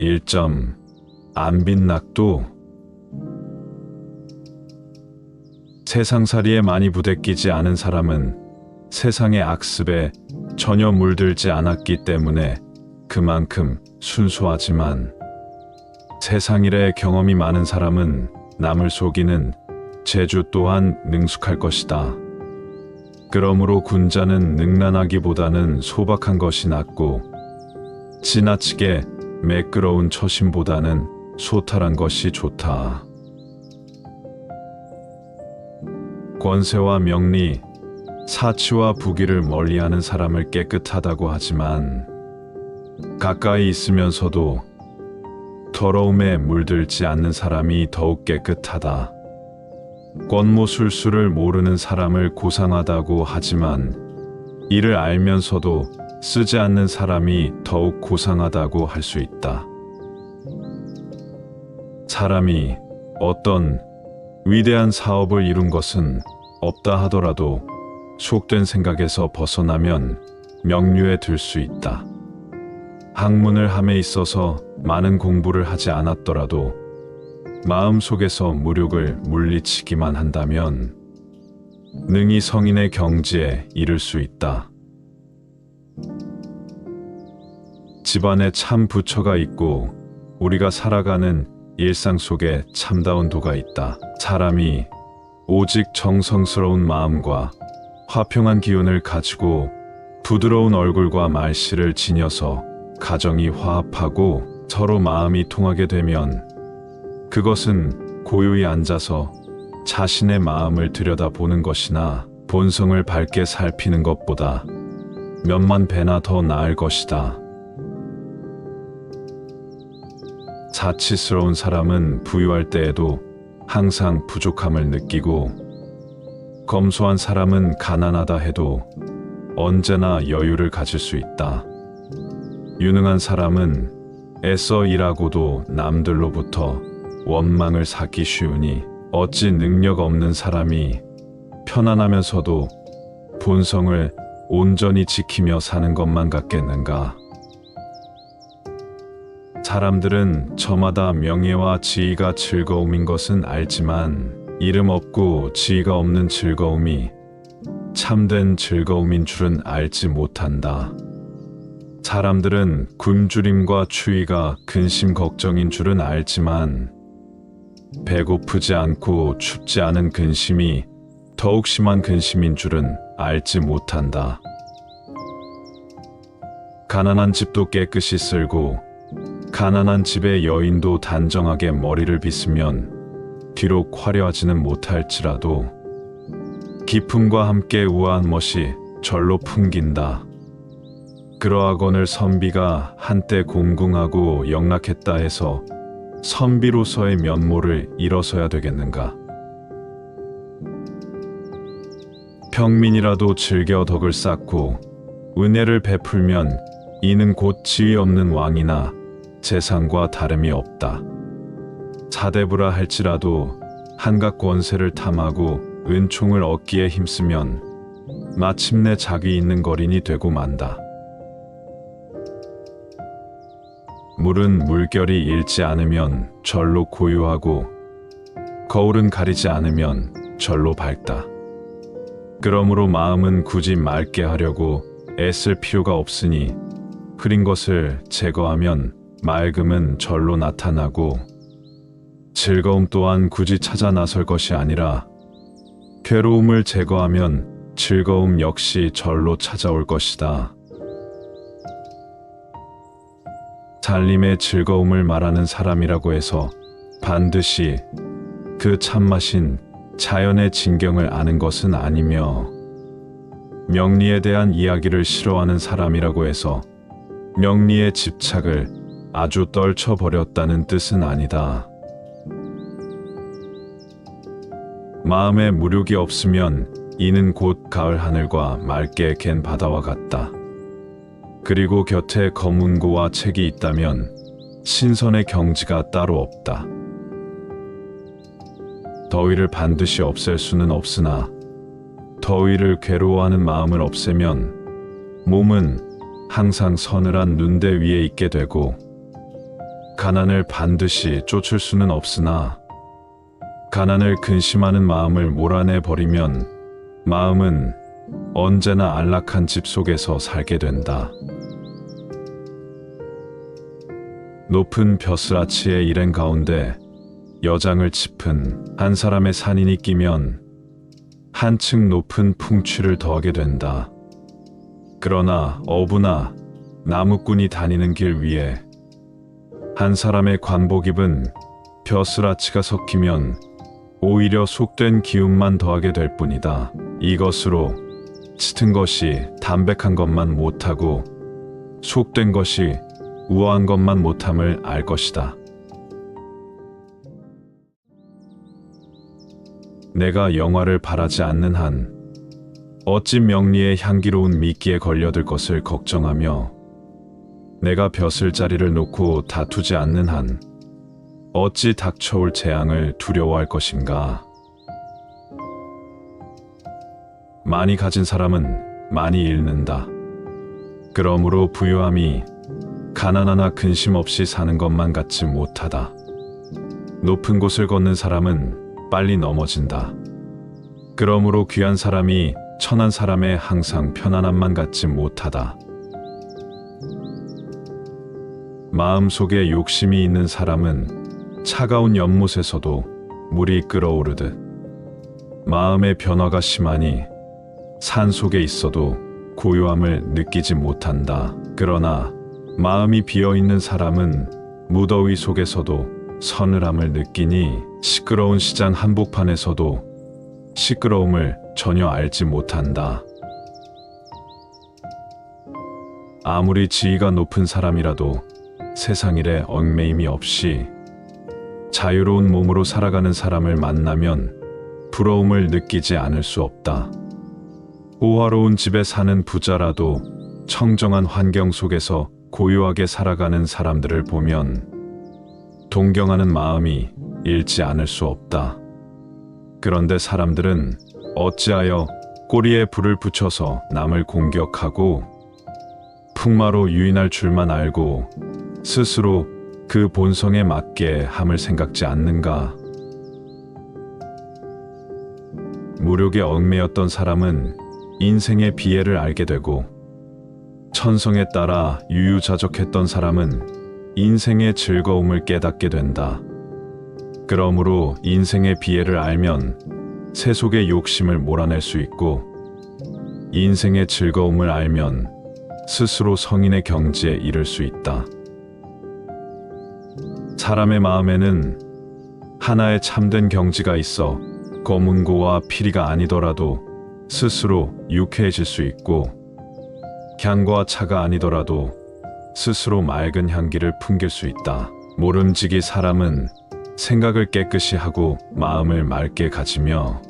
1점. 안 빛낙도. 세상살이에 많이 부대끼지 않은 사람은 세상의 악습에 전혀 물들지 않았기 때문에 그만큼 순수하지만, 세상일에 경험이 많은 사람은 남을 속이는 재주 또한 능숙할 것이다. 그러므로 군자는 능란하기보다는 소박한 것이 낫고, 지나치게 매끄러운 처심보다는 소탈한 것이 좋다. 권세와 명리, 사치와 부귀를 멀리하는 사람을 깨끗하다고 하지만, 가까이 있으면서도 더러움에 물들지 않는 사람이 더욱 깨끗하다. 권모술수를 모르는 사람을 고상하다고 하지만, 이를 알면서도 쓰지 않는 사람이 더욱 고상하다고 할 수 있다. 사람이 어떤 위대한 사업을 이룬 것은 없다 하더라도 속된 생각에서 벗어나면 명류에 들 수 있다. 학문을 함에 있어서 많은 공부를 하지 않았더라도 마음속에서 무력을 물리치기만 한다면 능히 성인의 경지에 이를 수 있다. 집안에 참 부처가 있고 우리가 살아가는 일상 속에 참다운 도가 있다. 사람이 오직 정성스러운 마음과 화평한 기운을 가지고 부드러운 얼굴과 말씨를 지녀서 가정이 화합하고 서로 마음이 통하게 되면, 그것은 고요히 앉아서 자신의 마음을 들여다보는 것이나 본성을 밝게 살피는 것보다 몇만 배나 더 나을 것이다. 사치스러운 사람은 부유할 때에도 항상 부족함을 느끼고, 검소한 사람은 가난하다 해도 언제나 여유를 가질 수 있다. 유능한 사람은 애써 일하고도 남들로부터 원망을 사기 쉬우니, 어찌 능력 없는 사람이 편안하면서도 본성을 온전히 지키며 사는 것만 같겠는가. 사람들은 저마다 명예와 지위가 즐거움인 것은 알지만, 이름 없고 지위가 없는 즐거움이 참된 즐거움인 줄은 알지 못한다. 사람들은 굶주림과 추위가 근심 걱정인 줄은 알지만, 배고프지 않고 춥지 않은 근심이 더욱 심한 근심인 줄은 알지 못한다. 가난한 집도 깨끗이 쓸고 가난한 집의 여인도 단정하게 머리를 빗으면 비록 화려하지는 못할지라도 기품과 함께 우아한 멋이 절로 풍긴다. 그러하거늘 선비가 한때 공궁하고 영락했다 해서 선비로서의 면모를 잃어서야 되겠는가. 평민이라도 즐겨 덕을 쌓고 은혜를 베풀면 이는 곧 지위 없는 왕이나 재상과 다름이 없다. 사대부라 할지라도 한갓 권세를 탐하고 은총을 얻기에 힘쓰면 마침내 자기 있는 거린이 되고 만다. 물은 물결이 잃지 않으면 절로 고요하고, 거울은 가리지 않으면 절로 밝다. 그러므로 마음은 굳이 맑게 하려고 애쓸 필요가 없으니, 흐린 것을 제거하면 맑음은 절로 나타나고, 즐거움 또한 굳이 찾아 나설 것이 아니라 괴로움을 제거하면 즐거움 역시 절로 찾아올 것이다. 살림의 즐거움을 말하는 사람이라고 해서 반드시 그 참맛인 자연의 진경을 아는 것은 아니며, 명리에 대한 이야기를 싫어하는 사람이라고 해서 명리의 집착을 아주 떨쳐버렸다는 뜻은 아니다. 마음에 무력이 없으면 이는 곧 가을 하늘과 맑게 갠 바다와 같다. 그리고 곁에 검은고와 책이 있다면 신선의 경지가 따로 없다. 더위를 반드시 없앨 수는 없으나, 더위를 괴로워하는 마음을 없애면 몸은 항상 서늘한 눈대 위에 있게 되고, 가난을 반드시 쫓을 수는 없으나 가난을 근심하는 마음을 몰아내 버리면 마음은 언제나 안락한 집 속에서 살게 된다. 높은 벼슬아치의 일행 가운데 여장을 짚은 한 사람의 산인이 끼면 한층 높은 풍취를 더하게 된다. 그러나 어부나 나무꾼이 다니는 길 위에 한 사람의 관복 입은 벼슬아치가 섞이면 오히려 속된 기운만 더하게 될 뿐이다. 이것으로 짙은 것이 담백한 것만 못하고 속된 것이 우아한 것만 못함을 알 것이다. 내가 영화를 바라지 않는 한 어찌 명리의 향기로운 미끼에 걸려들 것을 걱정하며 내가 벼슬자리를 놓고 다투지 않는 한 어찌 닥쳐올 재앙을 두려워할 것인가. 많이 가진 사람은 많이 잃는다. 그러므로 부유함이 가난하나 근심 없이 사는 것만 같지 못하다. 높은 곳을 걷는 사람은 빨리 넘어진다. 그러므로 귀한 사람이 천한 사람의 항상 편안함만 갖지 못하다. 마음속에 욕심이 있는 사람은 차가운 연못에서도 물이 끓어오르듯 마음의 변화가 심하니 산 속에 있어도 고요함을 느끼지 못한다. 그러나 마음이 비어있는 사람은 무더위 속에서도 서늘함을 느끼니 시끄러운 시장 한복판에서도 시끄러움을 전혀 알지 못한다. 아무리 지위가 높은 사람이라도 세상 일에 얽매임이 없이 자유로운 몸으로 살아가는 사람을 만나면 부러움을 느끼지 않을 수 없다. 호화로운 집에 사는 부자라도 청정한 환경 속에서 고요하게 살아가는 사람들을 보면 동경하는 마음이 잃지 않을 수 없다. 그런데 사람들은 어찌하여 꼬리에 불을 붙여서 남을 공격하고 풍마로 유인할 줄만 알고 스스로 그 본성에 맞게 함을 생각지 않는가. 무력에 얽매였던 사람은 인생의 비애를 알게 되고 천성에 따라 유유자적했던 사람은 인생의 즐거움을 깨닫게 된다. 그러므로 인생의 비애를 알면 세속의 욕심을 몰아낼 수 있고 인생의 즐거움을 알면 스스로 성인의 경지에 이를 수 있다. 사람의 마음에는 하나의 참된 경지가 있어 검은고와 피리가 아니더라도 스스로 유쾌해질 수 있고 향과 차가 아니더라도 스스로 맑은 향기를 풍길 수 있다. 모름지기 사람은 생각을 깨끗이 하고 마음을 맑게 가지며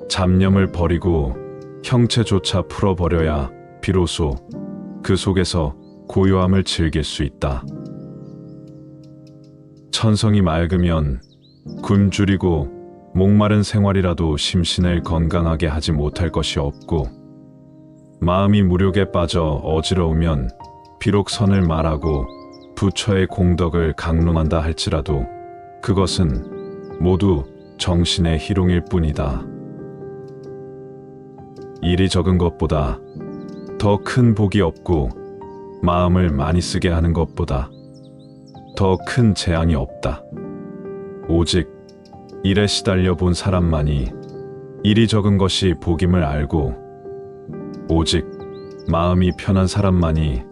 잡념을 버리고 형체조차 풀어버려야 비로소 그 속에서 고요함을 즐길 수 있다. 천성이 맑으면 굶주리고 목마른 생활이라도 심신을 건강하게 하지 못할 것이 없고 마음이 무력에 빠져 어지러우면 비록 선을 말하고 부처의 공덕을 강론한다 할지라도 그것은 모두 정신의 희롱일 뿐이다. 일이 적은 것보다 더 큰 복이 없고 마음을 많이 쓰게 하는 것보다 더 큰 재앙이 없다. 오직 일에 시달려 본 사람만이 일이 적은 것이 복임을 알고 오직 마음이 편한 사람만이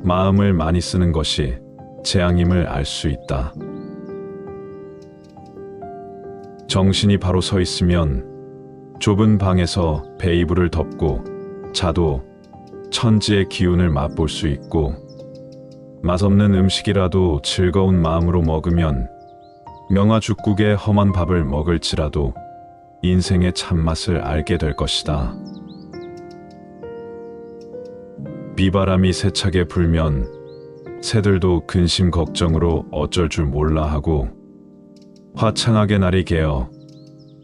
마음을 많이 쓰는 것이 재앙임을 알 수 있다. 정신이 바로 서 있으면 좁은 방에서 베이블을 덮고 자도 천지의 기운을 맛볼 수 있고 맛없는 음식이라도 즐거운 마음으로 먹으면 명화죽국에 험한 밥을 먹을지라도 인생의 참맛을 알게 될 것이다. 비바람이 세차게 불면 새들도 근심 걱정으로 어쩔 줄 몰라 하고 화창하게 날이 개어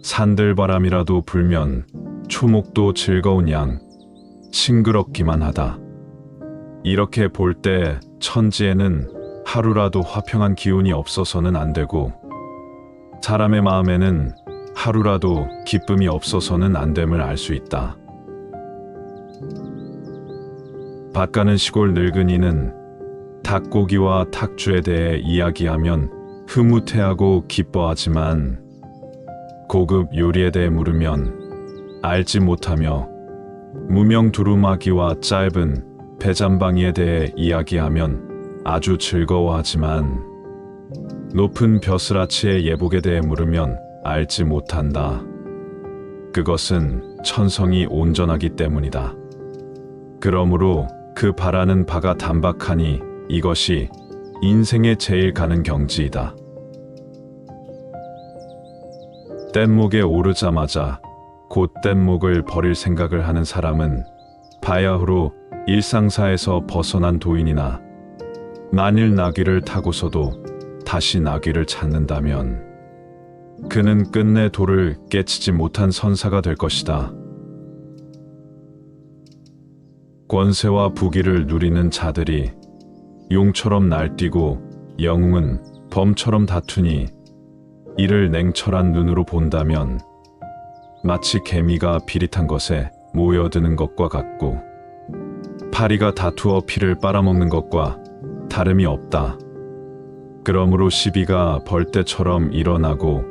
산들바람이라도 불면 초목도 즐거운 양 싱그럽기만 하다. 이렇게 볼 때 천지에는 하루라도 화평한 기운이 없어서는 안 되고, 사람의 마음에는 하루라도 기쁨이 없어서는 안 됨을 알 수 있다. 밭 가는 시골 늙은이는 닭고기와 탁주에 대해 이야기하면 흐뭇해하고 기뻐하지만 고급 요리에 대해 물으면 알지 못하며 무명 두루마기와 짧은 배잠방이에 대해 이야기하면 아주 즐거워하지만 높은 벼슬아치의 예복에 대해 물으면 알지 못한다. 그것은 천성이 온전하기 때문이다. 그러므로 그 바라는 바가 단박하니 이것이 인생에 제일 가는 경지이다. 뗏목에 오르자마자 곧 뗏목을 버릴 생각을 하는 사람은 바야흐로 일상사에서 벗어난 도인이나 만일 나귀를 타고서도 다시 나귀를 찾는다면 그는 끝내 도를 깨치지 못한 선사가 될 것이다. 권세와 부귀를 누리는 자들이 용처럼 날뛰고 영웅은 범처럼 다투니 이를 냉철한 눈으로 본다면 마치 개미가 비릿한 것에 모여드는 것과 같고 파리가 다투어 피를 빨아먹는 것과 다름이 없다. 그러므로 시비가 벌떼처럼 일어나고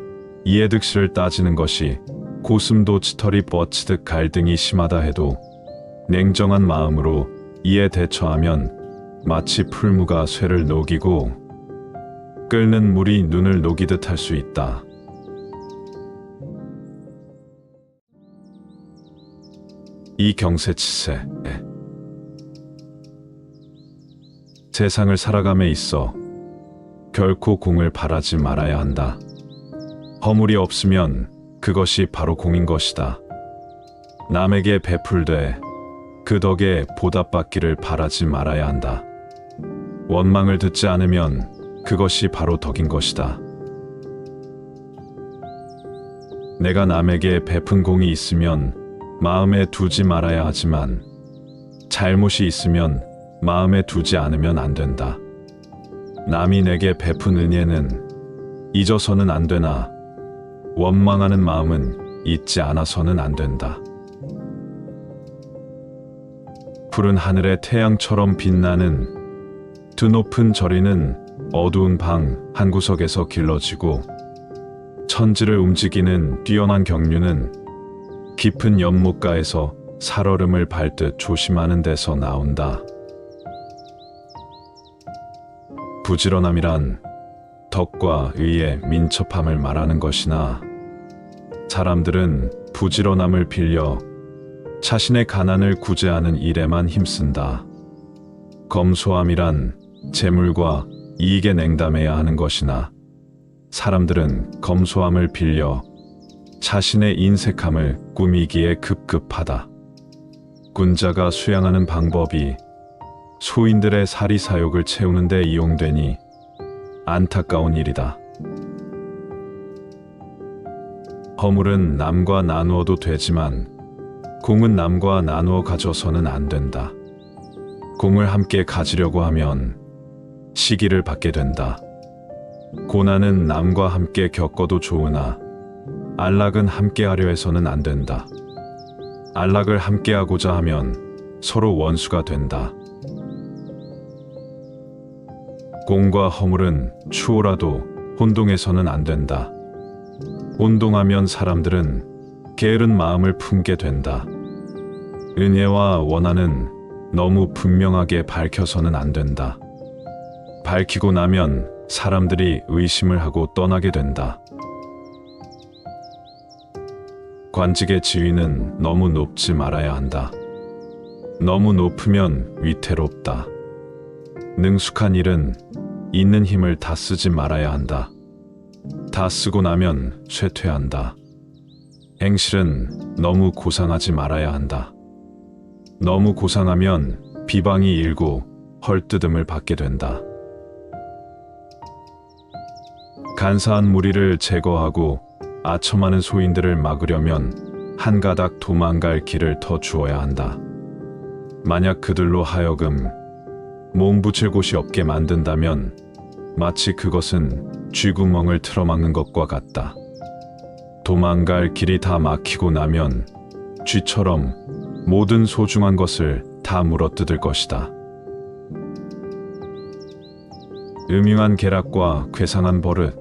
이에 득실을 따지는 것이 고슴도치털이 뻗치듯 갈등이 심하다 해도 냉정한 마음으로 이에 대처하면 마치 풀무가 쇠를 녹이고 끓는 물이 눈을 녹이듯 할 수 있다. 이 경세치세 세상을 살아감에 있어 결코 공을 바라지 말아야 한다. 허물이 없으면 그것이 바로 공인 것이다. 남에게 베풀되 그 덕에 보답받기를 바라지 말아야 한다. 원망을 듣지 않으면 그것이 바로 덕인 것이다. 내가 남에게 베푼 공이 있으면 마음에 두지 말아야 하지만 잘못이 있으면 마음에 두지 않으면 안 된다. 남이 내게 베푼 은혜는 잊어서는 안 되나 원망하는 마음은 잊지 않아서는 안 된다. 푸른 하늘의 태양처럼 빛나는 드높은 저리는 어두운 방 한 구석에서 길러지고 천지를 움직이는 뛰어난 경륜은 깊은 연못가에서 살얼음을 밟듯 조심하는 데서 나온다. 부지런함이란 덕과 의의 민첩함을 말하는 것이나 사람들은 부지런함을 빌려 자신의 가난을 구제하는 일에만 힘쓴다. 검소함이란 재물과 이익에 냉담해야 하는 것이나 사람들은 검소함을 빌려 자신의 인색함을 꾸미기에 급급하다. 군자가 수양하는 방법이 소인들의 사리사욕을 채우는 데 이용되니 안타까운 일이다. 허물은 남과 나누어도 되지만 공은 남과 나누어 가져서는 안 된다. 공을 함께 가지려고 하면 시기를 받게 된다. 고난은 남과 함께 겪어도 좋으나 안락은 함께 하려 해서는 안 된다. 안락을 함께 하고자 하면 서로 원수가 된다. 공과 허물은 추호라도 혼동해서는 안 된다. 혼동하면 사람들은 게으른 마음을 품게 된다. 은혜와 원한은 너무 분명하게 밝혀서는 안 된다. 밝히고 나면 사람들이 의심을 하고 떠나게 된다. 관직의 지위는 너무 높지 말아야 한다. 너무 높으면 위태롭다. 능숙한 일은 있는 힘을 다 쓰지 말아야 한다. 다 쓰고 나면 쇠퇴한다. 행실은 너무 고상하지 말아야 한다. 너무 고상하면 비방이 일고 헐뜯음을 받게 된다. 간사한 무리를 제거하고 아첨하는 소인들을 막으려면 한 가닥 도망갈 길을 더 주어야 한다. 만약 그들로 하여금 몸 붙일 곳이 없게 만든다면 마치 그것은 쥐구멍을 틀어막는 것과 같다. 도망갈 길이 다 막히고 나면 쥐처럼 모든 소중한 것을 다 물어뜯을 것이다. 음흉한 계략과 괴상한 버릇,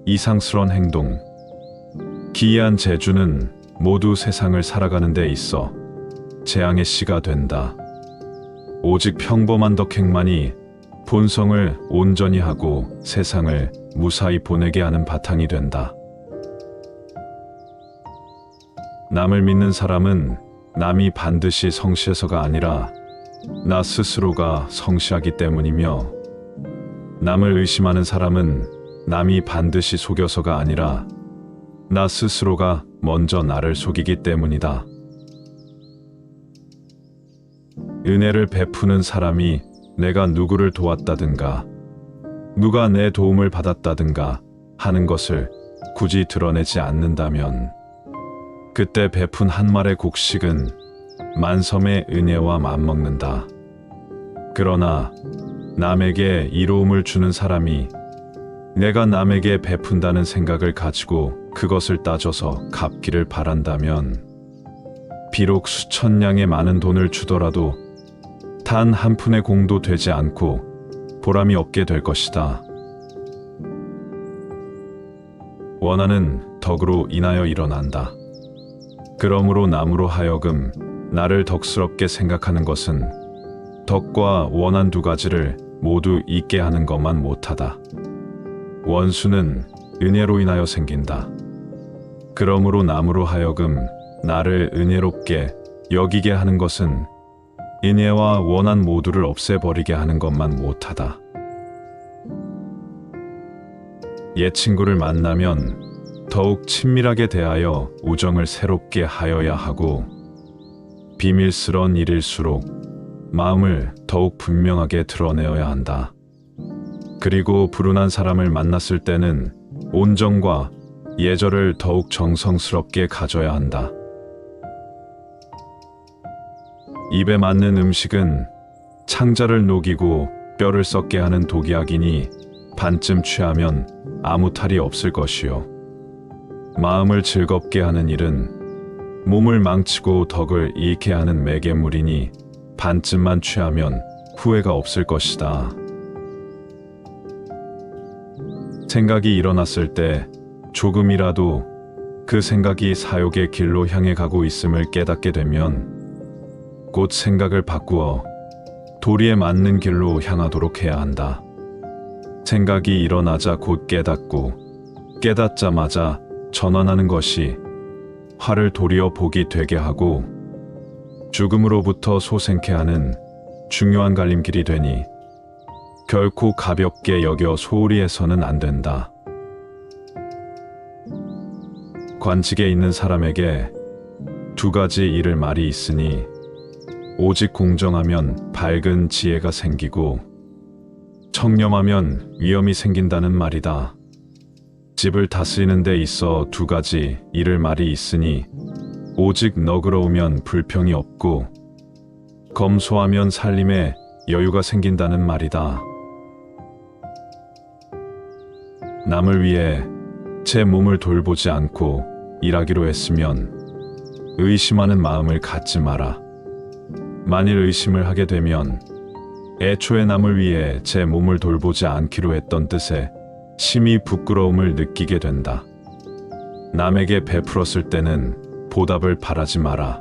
이상스러운 행동, 기이한 재주는 모두 세상을 살아가는 데 있어 재앙의 씨가 된다. 오직 평범한 덕행만이 본성을 온전히 하고 세상을 무사히 보내게 하는 바탕이 된다. 남을 믿는 사람은 남이 반드시 성실해서가 아니라 나 스스로가 성실하기 때문이며, 남을 의심하는 사람은 남이 반드시 속여서가 아니라 나 스스로가 먼저 나를 속이기 때문이다. 은혜를 베푸는 사람이 내가 누구를 도왔다든가 누가 내 도움을 받았다든가 하는 것을 굳이 드러내지 않는다면 그때 베푼 한 말의 곡식은 만섬의 은혜와 맞먹는다. 그러나 남에게 이로움을 주는 사람이 내가 남에게 베푼다는 생각을 가지고 그것을 따져서 갚기를 바란다면 비록 수천 냥의 많은 돈을 주더라도 단 한 푼의 공도 되지 않고 보람이 없게 될 것이다. 원한은 덕으로 인하여 일어난다. 그러므로 남으로 하여금 나를 덕스럽게 생각하는 것은 덕과 원한 두 가지를 모두 있게 하는 것만 못하다. 원수는 은혜로 인하여 생긴다. 그러므로 남으로 하여금 나를 은혜롭게 여기게 하는 것은 은혜와 원한 모두를 없애버리게 하는 것만 못하다. 옛 친구를 만나면 더욱 친밀하게 대하여 우정을 새롭게 하여야 하고, 비밀스러운 일일수록 마음을 더욱 분명하게 드러내어야 한다. 그리고 불운한 사람을 만났을 때는 온정과 예절을 더욱 정성스럽게 가져야 한다. 입에 맞는 음식은 창자를 녹이고 뼈를 썩게 하는 독약이니 반쯤 취하면 아무 탈이 없을 것이요. 마음을 즐겁게 하는 일은 몸을 망치고 덕을 잃게 하는 매개물이니 반쯤만 취하면 후회가 없을 것이다. 생각이 일어났을 때 조금이라도 그 생각이 사욕의 길로 향해 가고 있음을 깨닫게 되면 곧 생각을 바꾸어 도리에 맞는 길로 향하도록 해야 한다. 생각이 일어나자 곧 깨닫고 깨닫자마자 전환하는 것이 화를 도리어 복이 되게 하고 죽음으로부터 소생케 하는 중요한 갈림길이 되니 결코 가볍게 여겨 소홀히 해서는 안 된다. 관직에 있는 사람에게 두 가지 잃을 말이 있으니 오직 공정하면 밝은 지혜가 생기고 청렴하면 위험이 생긴다는 말이다. 집을 다스리는 데 있어 두 가지 잃을 말이 있으니 오직 너그러우면 불평이 없고 검소하면 살림에 여유가 생긴다는 말이다. 남을 위해 제 몸을 돌보지 않고 일하기로 했으면 의심하는 마음을 갖지 마라. 만일 의심을 하게 되면 애초에 남을 위해 제 몸을 돌보지 않기로 했던 뜻에 심히 부끄러움을 느끼게 된다. 남에게 베풀었을 때는 보답을 바라지 마라.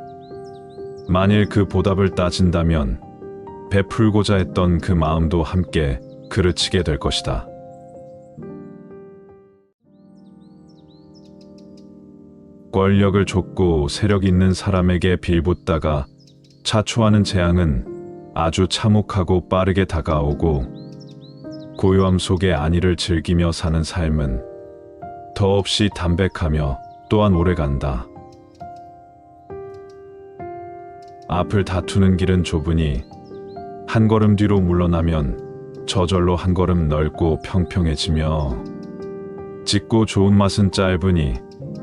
만일 그 보답을 따진다면 베풀고자 했던 그 마음도 함께 그르치게 될 것이다. 권력을 좇고 세력 있는 사람에게 빌붙다가 자초하는 재앙은 아주 참혹하고 빠르게 다가오고, 고요함 속에 안위를 즐기며 사는 삶은 더없이 담백하며 또한 오래간다. 앞을 다투는 길은 좁으니 한 걸음 뒤로 물러나면 저절로 한 걸음 넓고 평평해지며, 짙고 좋은 맛은 짧으니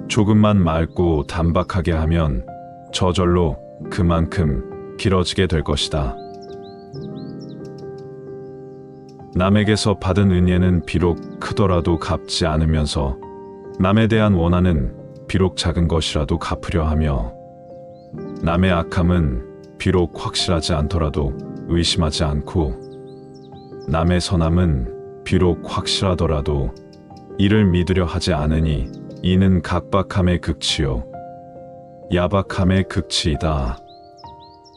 조금만 맑고 단박하게 하면 저절로 그만큼 길어지게 될 것이다. 남에게서 받은 은혜는 비록 크더라도 갚지 않으면서 남에 대한 원한은 비록 작은 것이라도 갚으려 하며 남의 악함은 비록 확실하지 않더라도 의심하지 않고 남의 선함은 비록 확실하더라도 이를 믿으려 하지 않으니 이는 각박함의 극치요 야박함의 극치이다.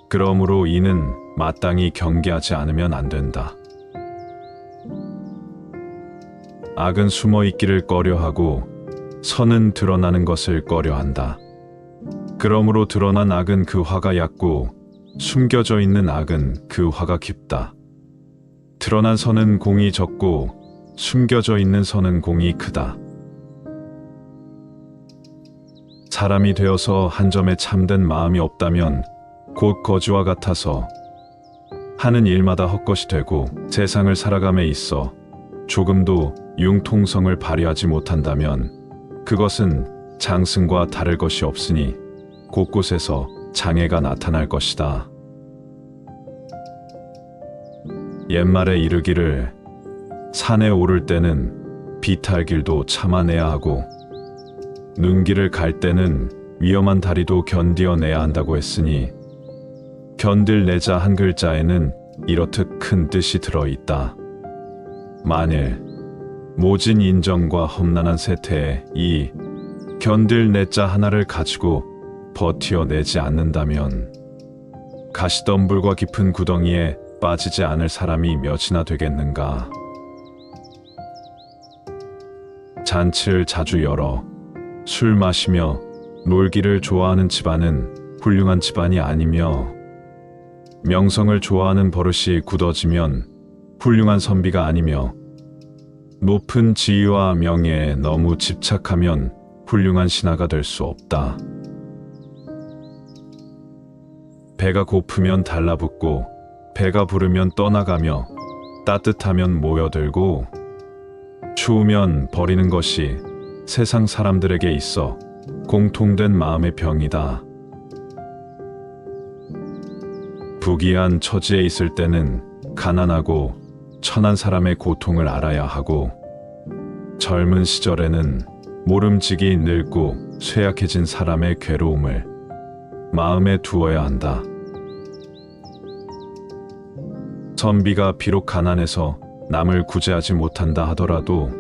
그러므로 이는 마땅히 경계하지 않으면 안 된다. 악은 숨어 있기를 꺼려하고 선은 드러나는 것을 꺼려한다. 그러므로 드러난 악은 그 화가 얕고 숨겨져 있는 악은 그 화가 깊다. 드러난 선은 공이 적고 숨겨져 있는 선은 공이 크다. 사람이 되어서 한 점에 참된 마음이 없다면 곧 거지와 같아서 하는 일마다 헛것이 되고 세상을 살아감에 있어 조금도 융통성을 발휘하지 못한다면 그것은 장승과 다를 것이 없으니 곳곳에서 장애가 나타날 것이다. 옛말에 이르기를 산에 오를 때는 비탈길도 참아내야 하고 눈길을 갈 때는 위험한 다리도 견디어내야 한다고 했으니 견딜내자 한 글자에는 이렇듯 큰 뜻이 들어있다. 만일 모진 인정과 험난한 세태에 이 견딜내자 하나를 가지고 버티어내지 않는다면 가시덤불과 깊은 구덩이에 빠지지 않을 사람이 몇이나 되겠는가. 잔치를 자주 열어 술 마시며 놀기를 좋아하는 집안은 훌륭한 집안이 아니며 명성을 좋아하는 버릇이 굳어지면 훌륭한 선비가 아니며 높은 지위와 명예에 너무 집착하면 훌륭한 신하가 될 수 없다. 배가 고프면 달라붙고 배가 부르면 떠나가며 따뜻하면 모여들고 추우면 버리는 것이 세상 사람들에게 있어 공통된 마음의 병이다. 부귀한 처지에 있을 때는 가난하고 천한 사람의 고통을 알아야 하고 젊은 시절에는 모름지기 늙고 쇠약해진 사람의 괴로움을 마음에 두어야 한다. 선비가 비록 가난해서 남을 구제하지 못한다 하더라도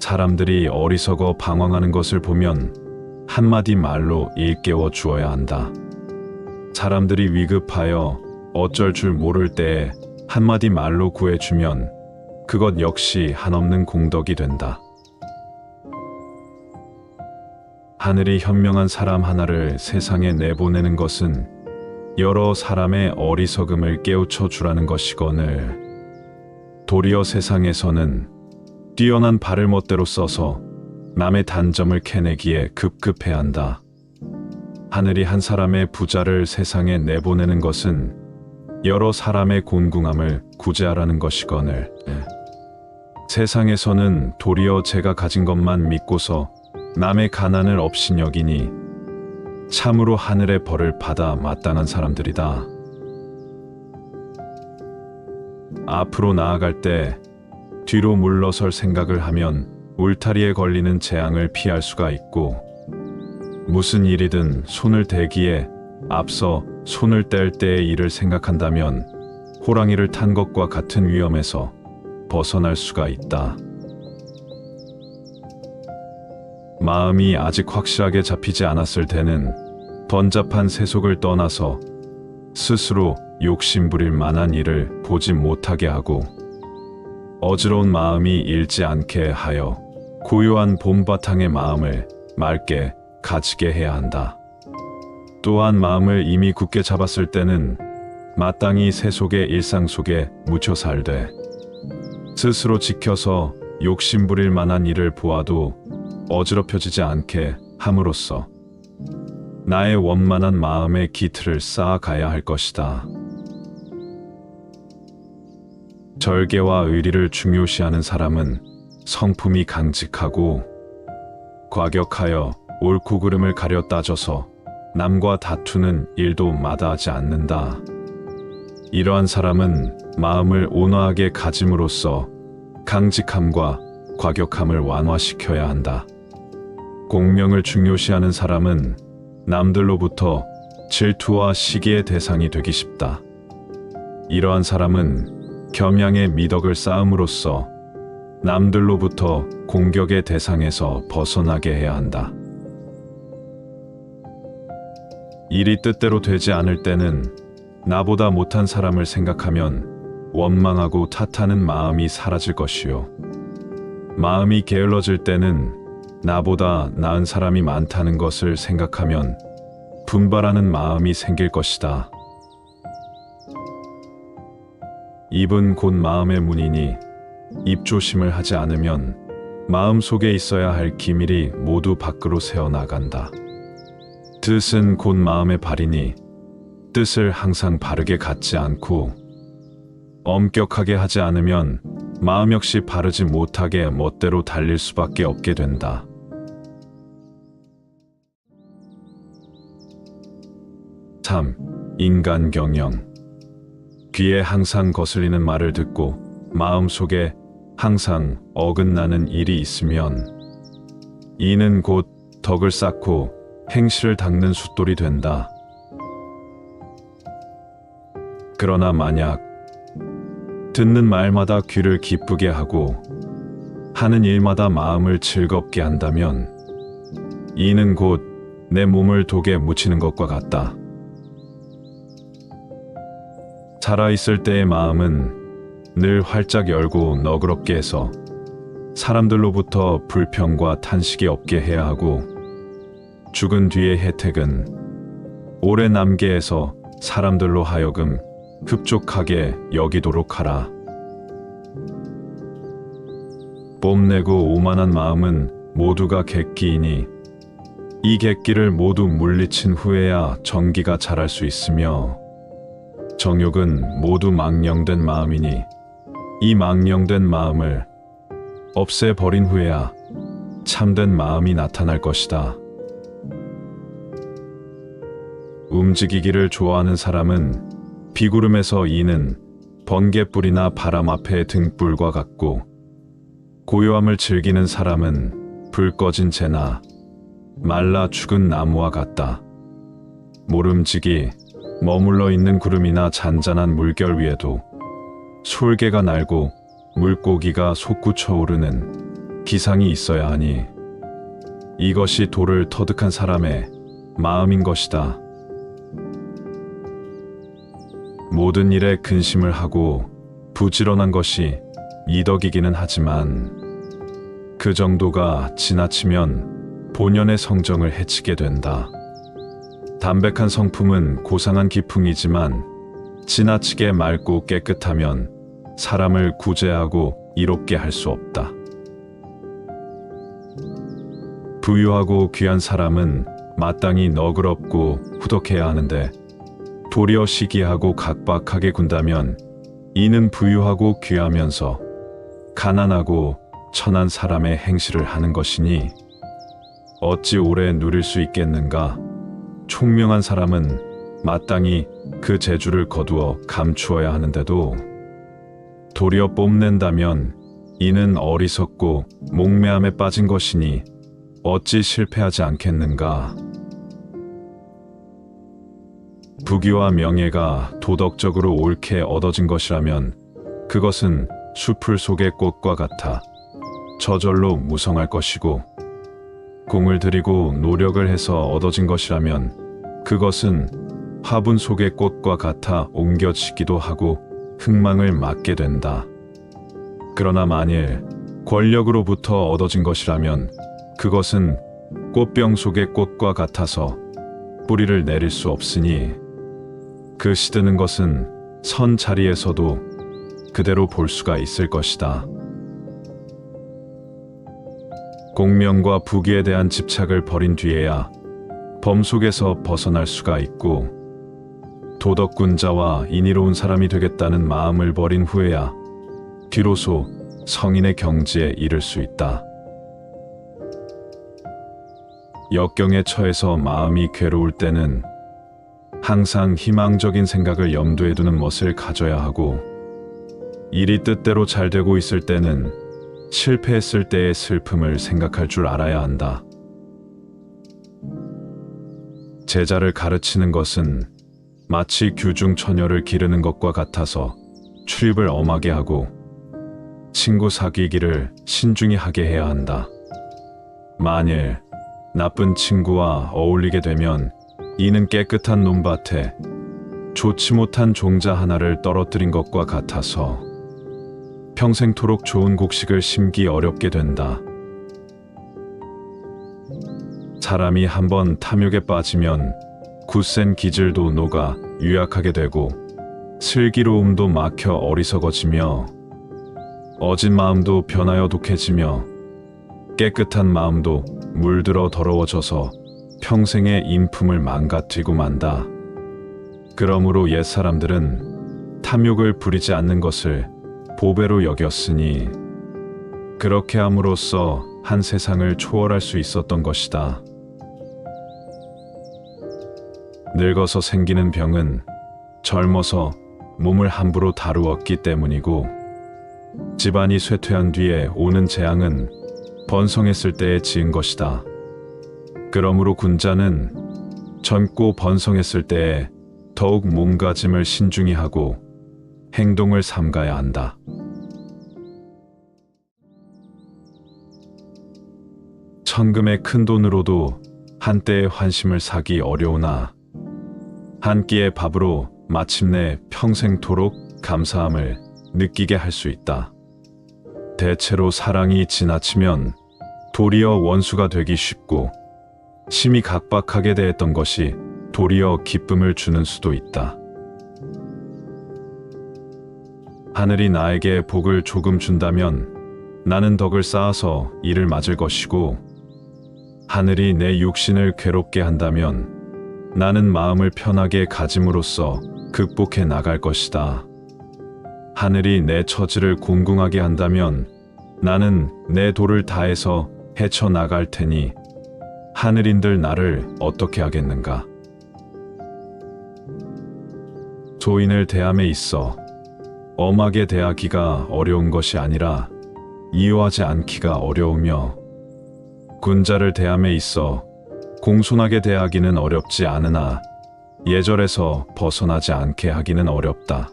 사람들이 어리석어 방황하는 것을 보면 한마디 말로 일깨워 주어야 한다. 사람들이 위급하여 어쩔 줄 모를 때에 한마디 말로 구해주면 그것 역시 한없는 공덕이 된다. 하늘이 현명한 사람 하나를 세상에 내보내는 것은 여러 사람의 어리석음을 깨우쳐 주라는 것이거늘 도리어 세상에서는 뛰어난 발을 멋대로 써서 남의 단점을 캐내기에 급급해야 한다. 하늘이 한 사람의 부자를 세상에 내보내는 것은 여러 사람의 곤궁함을 구제하라는 것이거늘 세상에서는 도리어 제가 가진 것만 믿고서 남의 가난을 업신여기니 참으로 하늘의 벌을 받아 마땅한 사람들이다. 앞으로 나아갈 때 뒤로 물러설 생각을 하면 울타리에 걸리는 재앙을 피할 수가 있고 무슨 일이든 손을 대기에 앞서 손을 뗄 때의 일을 생각한다면 호랑이를 탄 것과 같은 위험에서 벗어날 수가 있다. 마음이 아직 확실하게 잡히지 않았을 때는 번잡한 세속을 떠나서 스스로 욕심부릴 만한 일을 보지 못하게 하고 어지러운 마음이 잃지 않게 하여 고요한 봄바탕의 마음을 맑게 가지게 해야 한다. 또한 마음을 이미 굳게 잡았을 때는 마땅히 세속의 일상 속에 묻혀 살되 스스로 지켜서 욕심부릴 만한 일을 보아도 어지럽혀지지 않게 함으로써 나의 원만한 마음의 기틀을 쌓아가야 할 것이다. 절개와 의리를 중요시하는 사람은 성품이 강직하고 과격하여 옳고 그름을 가려 따져서 남과 다투는 일도 마다하지 않는다. 이러한 사람은 마음을 온화하게 가짐으로써 강직함과 과격함을 완화시켜야 한다. 공명을 중요시하는 사람은 남들로부터 질투와 시기의 대상이 되기 쉽다. 이러한 사람은 겸양의 미덕을 쌓음으로써 남들로부터 공격의 대상에서 벗어나게 해야 한다. 일이 뜻대로 되지 않을 때는 나보다 못한 사람을 생각하면 원망하고 탓하는 마음이 사라질 것이요. 마음이 게을러질 때는 나보다 나은 사람이 많다는 것을 생각하면 분발하는 마음이 생길 것이다. 입은 곧 마음의 문이니 입조심을 하지 않으면 마음 속에 있어야 할 기밀이 모두 밖으로 새어나간다. 뜻은 곧 마음의 발이니 뜻을 항상 바르게 갖지 않고 엄격하게 하지 않으면 마음 역시 바르지 못하게 멋대로 달릴 수밖에 없게 된다. 3. 인간 경영. 귀에 항상 거슬리는 말을 듣고 마음 속에 항상 어긋나는 일이 있으면 이는 곧 덕을 쌓고 행실을 닦는 숫돌이 된다. 그러나 만약 듣는 말마다 귀를 기쁘게 하고 하는 일마다 마음을 즐겁게 한다면 이는 곧 내 몸을 독에 묻히는 것과 같다. 살아있을 때의 마음은 늘 활짝 열고 너그럽게 해서 사람들로부터 불평과 탄식이 없게 해야 하고 죽은 뒤의 혜택은 오래 남게 해서 사람들로 하여금 흡족하게 여기도록 하라. 뽐내고 오만한 마음은 모두가 객기이니 이 객기를 모두 물리친 후에야 정기가 자랄 수 있으며 정욕은 모두 망령된 마음이니 이 망령된 마음을 없애버린 후에야 참된 마음이 나타날 것이다. 움직이기를 좋아하는 사람은 비구름에서 이는 번개불이나 바람 앞의 등불과 같고 고요함을 즐기는 사람은 불 꺼진 재나 말라 죽은 나무와 같다. 모름지기 머물러 있는 구름이나 잔잔한 물결 위에도 솔개가 날고 물고기가 솟구쳐 오르는 기상이 있어야 하니 이것이 도를 터득한 사람의 마음인 것이다. 모든 일에 근심을 하고 부지런한 것이 이덕이기는 하지만 그 정도가 지나치면 본연의 성정을 해치게 된다. 담백한 성품은 고상한 기풍이지만 지나치게 맑고 깨끗하면 사람을 구제하고 이롭게 할 수 없다. 부유하고 귀한 사람은 마땅히 너그럽고 후덕해야 하는데 도리어 시기하고 각박하게 군다면 이는 부유하고 귀하면서 가난하고 천한 사람의 행실을 하는 것이니 어찌 오래 누릴 수 있겠는가. 총명한 사람은 마땅히 그 재주를 거두어 감추어야 하는데도 도리어 뽐낸다면 이는 어리석고 목매함에 빠진 것이니 어찌 실패하지 않겠는가. 부귀와 명예가 도덕적으로 옳게 얻어진 것이라면 그것은 수풀 속의 꽃과 같아 저절로 무성할 것이고 공을 들이고 노력을 해서 얻어진 것이라면 그것은 화분 속의 꽃과 같아 옮겨지기도 하고 흥망을 맞게 된다. 그러나 만일 권력으로부터 얻어진 것이라면 그것은 꽃병 속의 꽃과 같아서 뿌리를 내릴 수 없으니 그 시드는 것은 선 자리에서도 그대로 볼 수가 있을 것이다. 공명과 부귀에 대한 집착을 버린 뒤에야 범 속에서 벗어날 수가 있고 도덕군자와 인의로운 사람이 되겠다는 마음을 버린 후에야 비로소 성인의 경지에 이를 수 있다. 역경에 처해서 마음이 괴로울 때는 항상 희망적인 생각을 염두에 두는 멋을 가져야 하고, 일이 뜻대로 잘 되고 있을 때는 실패했을 때의 슬픔을 생각할 줄 알아야 한다. 제자를 가르치는 것은 마치 규중 처녀를 기르는 것과 같아서 출입을 엄하게 하고 친구 사귀기를 신중히 하게 해야 한다. 만일 나쁜 친구와 어울리게 되면 이는 깨끗한 논밭에 좋지 못한 종자 하나를 떨어뜨린 것과 같아서 평생토록 좋은 곡식을 심기 어렵게 된다. 사람이 한번 탐욕에 빠지면 굳센 기질도 녹아 유약하게 되고 슬기로움도 막혀 어리석어지며 어진 마음도 변하여 독해지며 깨끗한 마음도 물들어 더러워져서 평생의 인품을 망가뜨리고 만다. 그러므로 옛사람들은 탐욕을 부리지 않는 것을 보배로 여겼으니 그렇게 함으로써 한 세상을 초월할 수 있었던 것이다. 늙어서 생기는 병은 젊어서 몸을 함부로 다루었기 때문이고, 집안이 쇠퇴한 뒤에 오는 재앙은 번성했을 때에 지은 것이다. 그러므로 군자는 젊고 번성했을 때에 더욱 몸가짐을 신중히 하고 행동을 삼가야 한다. 천금의 큰 돈으로도 한때의 환심을 사기 어려우나 한 끼의 밥으로 마침내 평생토록 감사함을 느끼게 할 수 있다. 대체로 사랑이 지나치면 도리어 원수가 되기 쉽고, 심히 각박하게 대했던 것이 도리어 기쁨을 주는 수도 있다. 하늘이 나에게 복을 조금 준다면 나는 덕을 쌓아서 이를 맞을 것이고, 하늘이 내 육신을 괴롭게 한다면 나는 마음을 편하게 가짐으로써 극복해 나갈 것이다. 하늘이 내 처지를 공궁하게 한다면 나는 내 도를 다해서 헤쳐나갈 테니 하늘인들 나를 어떻게 하겠는가. 소인을 대함에 있어 엄하게 대하기가 어려운 것이 아니라 이유하지 않기가 어려우며, 군자를 대함에 있어 공손하게 대하기는 어렵지 않으나 예절에서 벗어나지 않게 하기는 어렵다.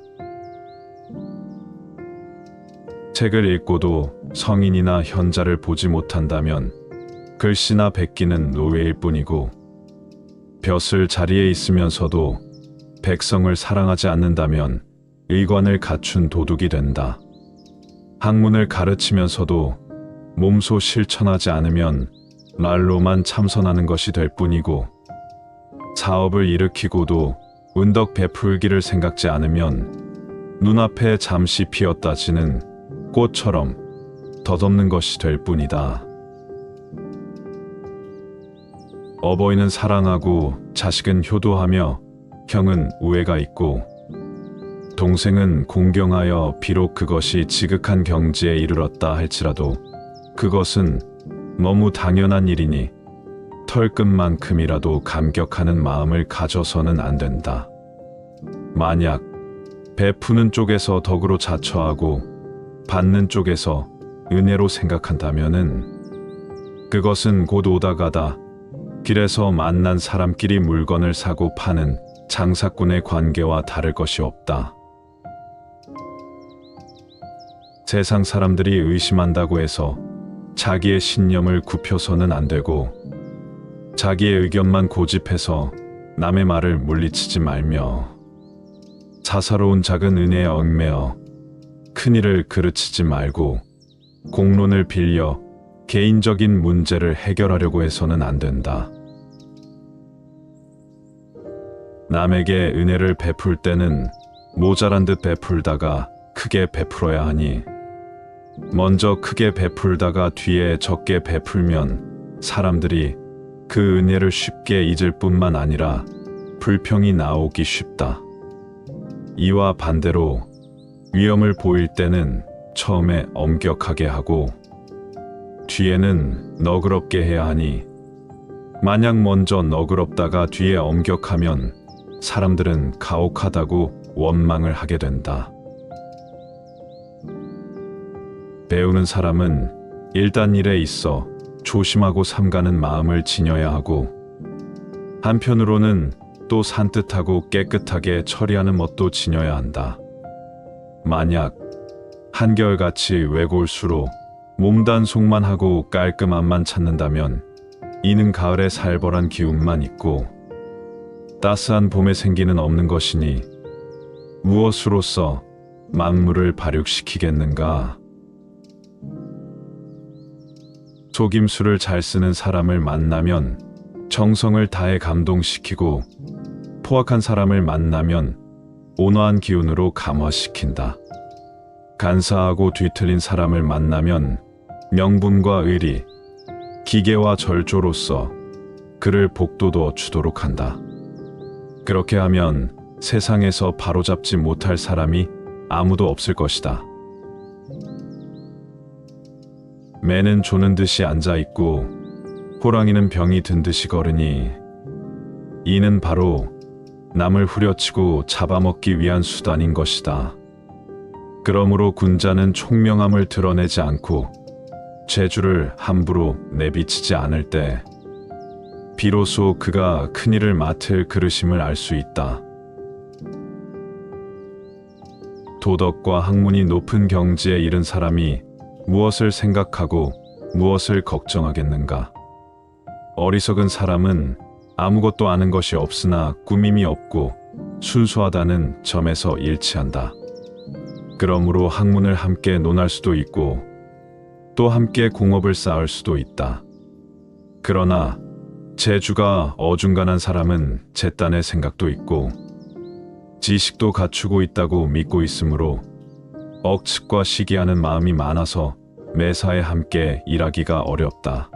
책을 읽고도 성인이나 현자를 보지 못한다면 글씨나 백기는 노예일 뿐이고, 벼슬 자리에 있으면서도 백성을 사랑하지 않는다면 의관을 갖춘 도둑이 된다. 학문을 가르치면서도 몸소 실천하지 않으면 말로만 참선하는 것이 될 뿐이고, 사업을 일으키고도 은덕 베풀기를 생각지 않으면 눈앞에 잠시 피었다 지는 꽃처럼 덧없는 것이 될 뿐이다. 어버이는 사랑하고 자식은 효도하며 형은 우애가 있고 동생은 공경하여 비록 그것이 지극한 경지에 이르렀다 할지라도 그것은 너무 당연한 일이니 털끝만큼이라도 감격하는 마음을 가져서는 안 된다. 만약 베푸는 쪽에서 덕으로 자처하고 받는 쪽에서 은혜로 생각한다면은 그것은 곧 오다가다 길에서 만난 사람끼리 물건을 사고 파는 장사꾼의 관계와 다를 것이 없다. 세상 사람들이 의심한다고 해서 자기의 신념을 굽혀서는 안 되고, 자기의 의견만 고집해서 남의 말을 물리치지 말며, 사사로운 작은 은혜에 얽매여 큰일을 그르치지 말고 공론을 빌려 개인적인 문제를 해결하려고 해서는 안 된다. 남에게 은혜를 베풀 때는 모자란 듯 베풀다가 크게 베풀어야 하니, 먼저 크게 베풀다가 뒤에 적게 베풀면 사람들이 그 은혜를 쉽게 잊을 뿐만 아니라 불평이 나오기 쉽다. 이와 반대로 위험을 보일 때는 처음에 엄격하게 하고 뒤에는 너그럽게 해야 하니, 만약 먼저 너그럽다가 뒤에 엄격하면 사람들은 가혹하다고 원망을 하게 된다. 배우는 사람은 일단 일에 있어 조심하고 삼가는 마음을 지녀야 하고, 한편으로는 또 산뜻하고 깨끗하게 처리하는 멋도 지녀야 한다. 만약 한결같이 외골수로 몸단속만 하고 깔끔함만 찾는다면 이는 가을의 살벌한 기운만 있고 따스한 봄에 생기는 없는 것이니 무엇으로써 만물을 발육시키겠는가? 속임수를 잘 쓰는 사람을 만나면 정성을 다해 감동시키고, 포악한 사람을 만나면 온화한 기운으로 감화시킨다. 간사하고 뒤틀린 사람을 만나면 명분과 의리, 기계와 절조로서 그를 복돋워 주도록 한다. 그렇게 하면 세상에서 바로잡지 못할 사람이 아무도 없을 것이다. 매는 조는 듯이 앉아있고 호랑이는 병이 든 듯이 걸으니 이는 바로 남을 후려치고 잡아먹기 위한 수단인 것이다. 그러므로 군자는 총명함을 드러내지 않고 재주를 함부로 내비치지 않을 때 비로소 그가 큰일을 맡을 그릇임을 알 수 있다. 도덕과 학문이 높은 경지에 이른 사람이 무엇을 생각하고 무엇을 걱정하겠는가? 어리석은 사람은 아무것도 아는 것이 없으나 꾸밈이 없고 순수하다는 점에서 일치한다. 그러므로 학문을 함께 논할 수도 있고 또 함께 공업을 쌓을 수도 있다. 그러나 재주가 어중간한 사람은 제딴의 생각도 있고 지식도 갖추고 있다고 믿고 있으므로 억측과 시기하는 마음이 많아서 매사에 함께 일하기가 어렵다.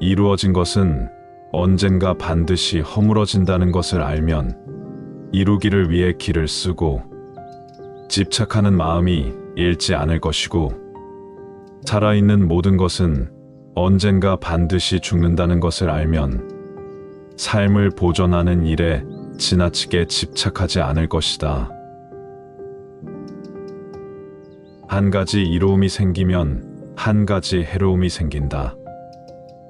이루어진 것은 언젠가 반드시 허물어진다는 것을 알면 이루기를 위해 기를 쓰고 집착하는 마음이 잃지 않을 것이고, 살아있는 모든 것은 언젠가 반드시 죽는다는 것을 알면 삶을 보존하는 일에 지나치게 집착하지 않을 것이다. 한 가지 이로움이 생기면 한 가지 해로움이 생긴다.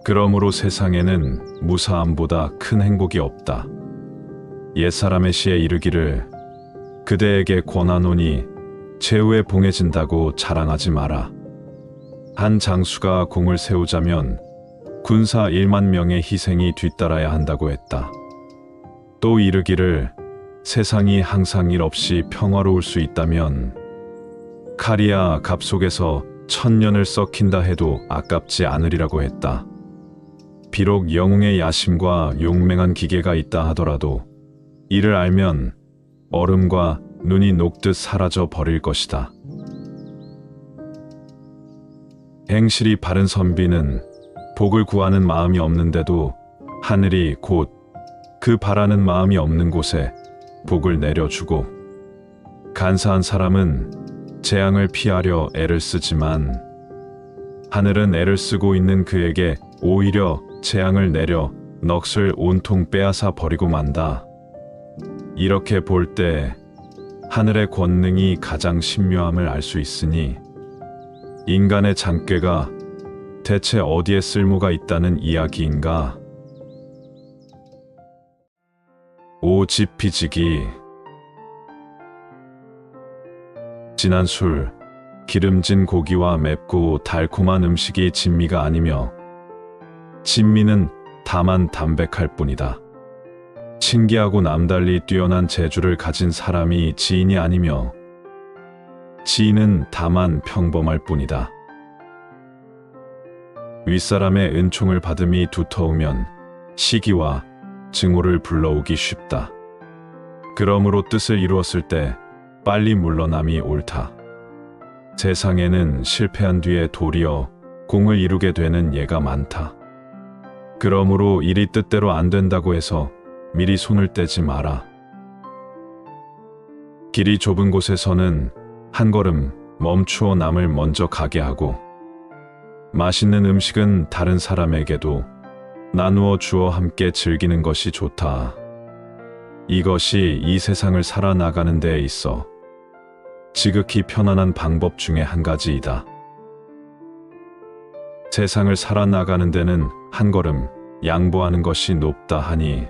그러므로 세상에는 무사함보다 큰 행복이 없다. 옛사람의 시에 이르기를 그대에게 권하노니 최후에 봉해진다고 자랑하지 마라. 한 장수가 공을 세우자면 군사 1만 명의 희생이 뒤따라야 한다고 했다. 또 이르기를 세상이 항상 일 없이 평화로울 수 있다면 칼이야 갑 속에서 1000년을 썩힌다 해도 아깝지 않으리라고 했다. 비록 영웅의 야심과 용맹한 기계가 있다 하더라도 이를 알면 얼음과 눈이 녹듯 사라져 버릴 것이다. 행실이 바른 선비는 복을 구하는 마음이 없는데도 하늘이 곧 그 바라는 마음이 없는 곳에 복을 내려주고, 간사한 사람은 재앙을 피하려 애를 쓰지만 하늘은 애를 쓰고 있는 그에게 오히려 재앙을 내려 넋을 온통 빼앗아 버리고 만다. 이렇게 볼 때 하늘의 권능이 가장 신묘함을 알 수 있으니 인간의 장꾀가 대체 어디에 쓸모가 있다는 이야기인가? 오지피지기. 진한 술, 기름진 고기와 맵고 달콤한 음식이 진미가 아니며 진미는 다만 담백할 뿐이다. 신기하고 남달리 뛰어난 재주를 가진 사람이 지인이 아니며 지인은 다만 평범할 뿐이다. 윗사람의 은총을 받음이 두터우면 시기와 증오를 불러오기 쉽다. 그러므로 뜻을 이루었을 때 빨리 물러남이 옳다. 세상에는 실패한 뒤에 도리어 공을 이루게 되는 예가 많다. 그러므로 일이 뜻대로 안 된다고 해서 미리 손을 떼지 마라. 길이 좁은 곳에서는 한 걸음 멈추어 남을 먼저 가게 하고, 맛있는 음식은 다른 사람에게도 나누어 주어 함께 즐기는 것이 좋다. 이것이 이 세상을 살아나가는 데에 있어 지극히 편안한 방법 중에 한 가지이다. 세상을 살아나가는 데는 한 걸음 양보하는 것이 높다 하니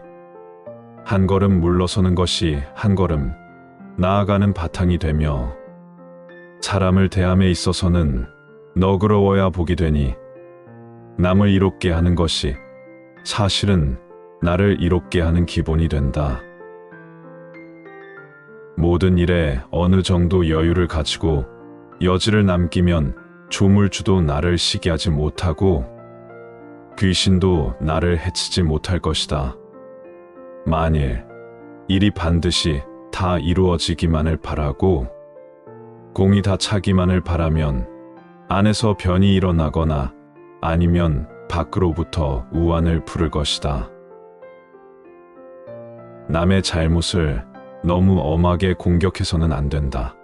한 걸음 물러서는 것이 한 걸음 나아가는 바탕이 되며 사람을 대함에 있어서는 너그러워야 복이 되니 남을 이롭게 하는 것이 사실은 나를 이롭게 하는 기본이 된다. 모든 일에 어느 정도 여유를 가지고 여지를 남기면 조물주도 나를 시기하지 못하고 귀신도 나를 해치지 못할 것이다. 만일 일이 반드시 다 이루어지기만을 바라고 공이 다 차기만을 바라면 안에서 변이 일어나거나 아니면 밖으로부터 우환을 부를 것이다. 남의 잘못을 너무 엄하게 공격해서는 안 된다.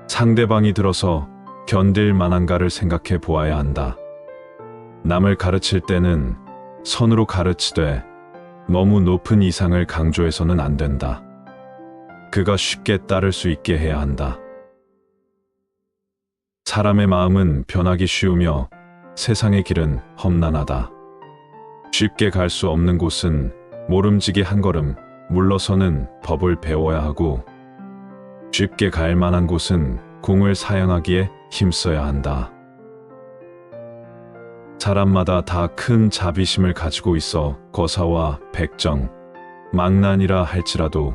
상대방이 들어서 견딜 만한가를 생각해 보아야 한다. 남을 가르칠 때는 선으로 가르치되 너무 높은 이상을 강조해서는 안 된다. 그가 쉽게 따를 수 있게 해야 한다. 사람의 마음은 변하기 쉬우며 세상의 길은 험난하다. 쉽게 갈 수 없는 곳은 모름지기 한 걸음 물러서는 법을 배워야 하고 쉽게 갈 만한 곳은 공을 사용하기에 힘써야 한다. 사람마다 다 큰 자비심을 가지고 있어 거사와 백정, 망난이라 할지라도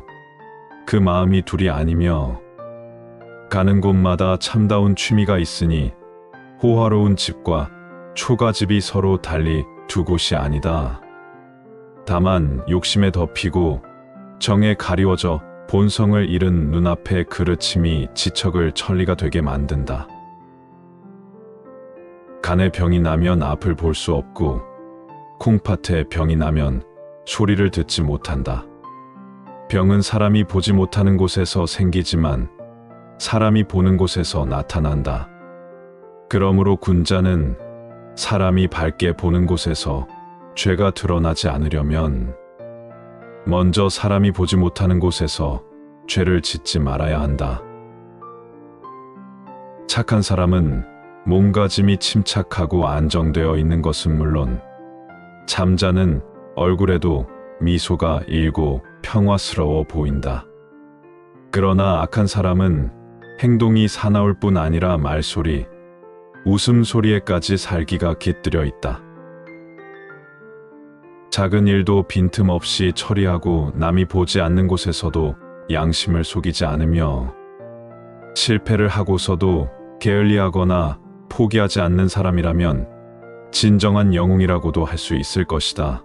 그 마음이 둘이 아니며 가는 곳마다 참다운 취미가 있으니 호화로운 집과 초가집이 서로 달리 두 곳이 아니다. 다만 욕심에 덮이고 정에 가리워져 본성을 잃은 눈앞의 그르침이 지척을 천리가 되게 만든다. 간에 병이 나면 앞을 볼 수 없고 콩팥에 병이 나면 소리를 듣지 못한다. 병은 사람이 보지 못하는 곳에서 생기지만 사람이 보는 곳에서 나타난다. 그러므로 군자는 사람이 밝게 보는 곳에서 죄가 드러나지 않으려면 먼저 사람이 보지 못하는 곳에서 죄를 짓지 말아야 한다. 착한 사람은 몸가짐이 침착하고 안정되어 있는 것은 물론 잠자는 얼굴에도 미소가 일고 평화스러워 보인다. 그러나 악한 사람은 행동이 사나울 뿐 아니라 말소리, 웃음소리에까지 살기가 깃들여 있다. 작은 일도 빈틈없이 처리하고 남이 보지 않는 곳에서도 양심을 속이지 않으며 실패를 하고서도 게을리하거나 포기하지 않는 사람이라면 진정한 영웅이라고도 할 수 있을 것이다.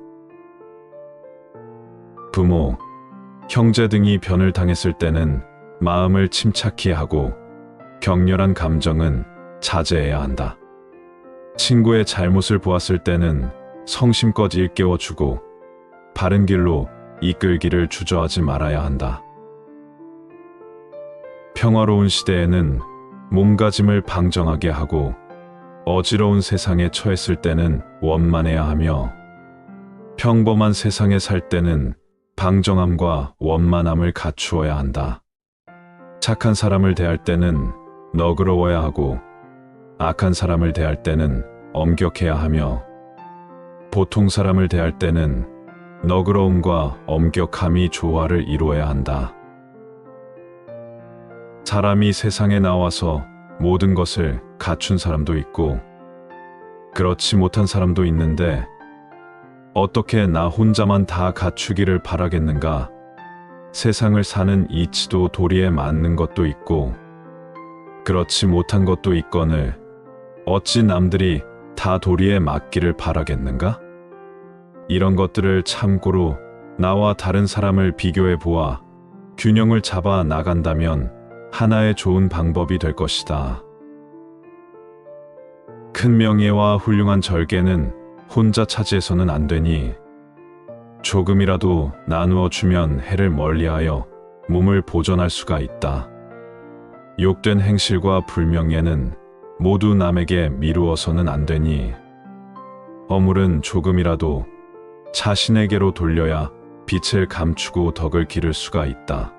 부모, 형제 등이 변을 당했을 때는 마음을 침착히 하고 격렬한 감정은 자제해야 한다. 친구의 잘못을 보았을 때는 성심껏 일깨워주고 바른 길로 이끌기를 주저하지 말아야 한다. 평화로운 시대에는 몸가짐을 방정하게 하고 어지러운 세상에 처했을 때는 원만해야 하며 평범한 세상에 살 때는 방정함과 원만함을 갖추어야 한다. 착한 사람을 대할 때는 너그러워야 하고 악한 사람을 대할 때는 엄격해야 하며 보통 사람을 대할 때는 너그러움과 엄격함이 조화를 이루어야 한다. 사람이 세상에 나와서 모든 것을 갖춘 사람도 있고 그렇지 못한 사람도 있는데 어떻게 나 혼자만 다 갖추기를 바라겠는가? 세상을 사는 이치도 도리에 맞는 것도 있고 그렇지 못한 것도 있거늘 어찌 남들이 다 도리에 맞기를 바라겠는가? 이런 것들을 참고로 나와 다른 사람을 비교해 보아 균형을 잡아 나간다면 하나의 좋은 방법이 될 것이다. 큰 명예와 훌륭한 절개는 혼자 차지해서는 안 되니 조금이라도 나누어 주면 해를 멀리하여 몸을 보존할 수가 있다. 욕된 행실과 불명예는 모두 남에게 미루어서는 안 되니 허물은 조금이라도 자신에게로 돌려야 빛을 감추고 덕을 기를 수가 있다.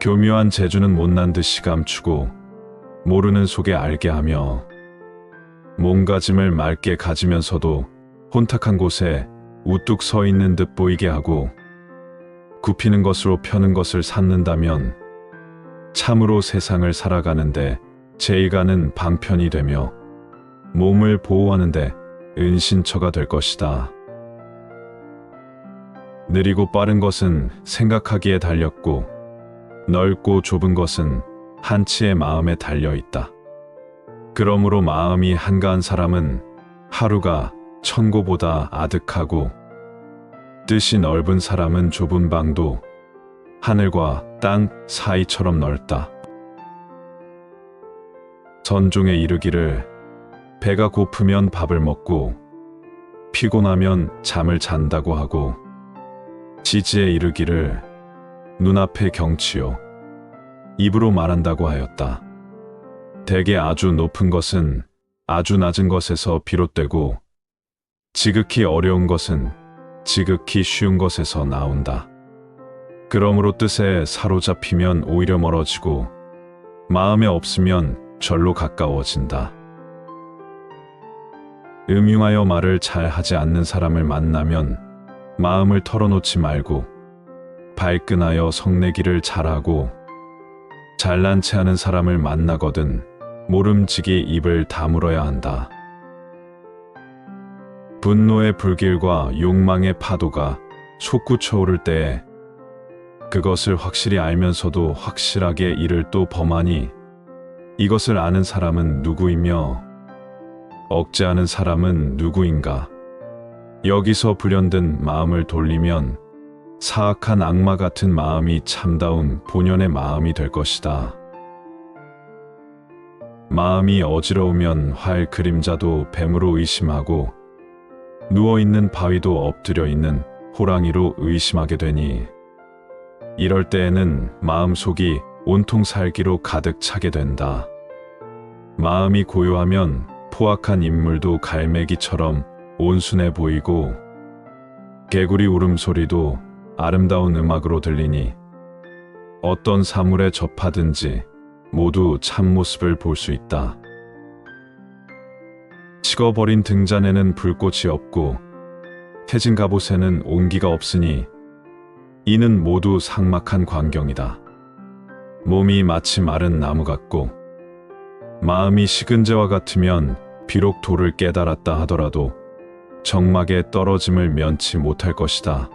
교묘한 재주는 못난 듯이 감추고 모르는 속에 알게 하며 몸가짐을 맑게 가지면서도 혼탁한 곳에 우뚝 서 있는 듯 보이게 하고 굽히는 것으로 펴는 것을 삼는다면 참으로 세상을 살아가는데 제의가는 방편이 되며 몸을 보호하는데 은신처가 될 것이다. 느리고 빠른 것은 생각하기에 달렸고 넓고 좁은 것은 한치의 마음에 달려 있다. 그러므로 마음이 한가한 사람은 하루가 천고보다 아득하고 뜻이 넓은 사람은 좁은 방도 하늘과 땅 사이처럼 넓다. 전중에 이르기를 배가 고프면 밥을 먹고 피곤하면 잠을 잔다고 하고 지지에 이르기를 눈앞의 경치요 입으로 말한다고 하였다. 대개 아주 높은 것은 아주 낮은 것에서 비롯되고 지극히 어려운 것은 지극히 쉬운 것에서 나온다. 그러므로 뜻에 사로잡히면 오히려 멀어지고 마음에 없으면 절로 가까워진다. 음흉하여 말을 잘 하지 않는 사람을 만나면 마음을 털어놓지 말고 발끈하여 성내기를 잘하고 잘난 체 하는 사람을 만나거든 모름지기 입을 다물어야 한다. 분노의 불길과 욕망의 파도가 솟구쳐 오를 때에 그것을 확실히 알면서도 확실하게 이를 또 범하니 이것을 아는 사람은 누구이며 억제하는 사람은 누구인가? 여기서 불현든 마음을 돌리면 사악한 악마 같은 마음이 참다운 본연의 마음이 될 것이다. 마음이 어지러우면 활 그림자도 뱀으로 의심하고 누워있는 바위도 엎드려 있는 호랑이로 의심하게 되니 이럴 때에는 마음속이 온통 살기로 가득 차게 된다. 마음이 고요하면 포악한 인물도 갈매기처럼 온순해 보이고 개구리 울음소리도 아름다운 음악으로 들리니 어떤 사물에 접하든지 모두 참모습을 볼 수 있다. 식어버린 등잔에는 불꽃이 없고 해진 갑옷에는 온기가 없으니 이는 모두 삭막한 광경이다. 몸이 마치 마른 나무 같고 마음이 식은 재와 같으면 비록 도를 깨달았다 하더라도 정막에 떨어짐을 면치 못할 것이다.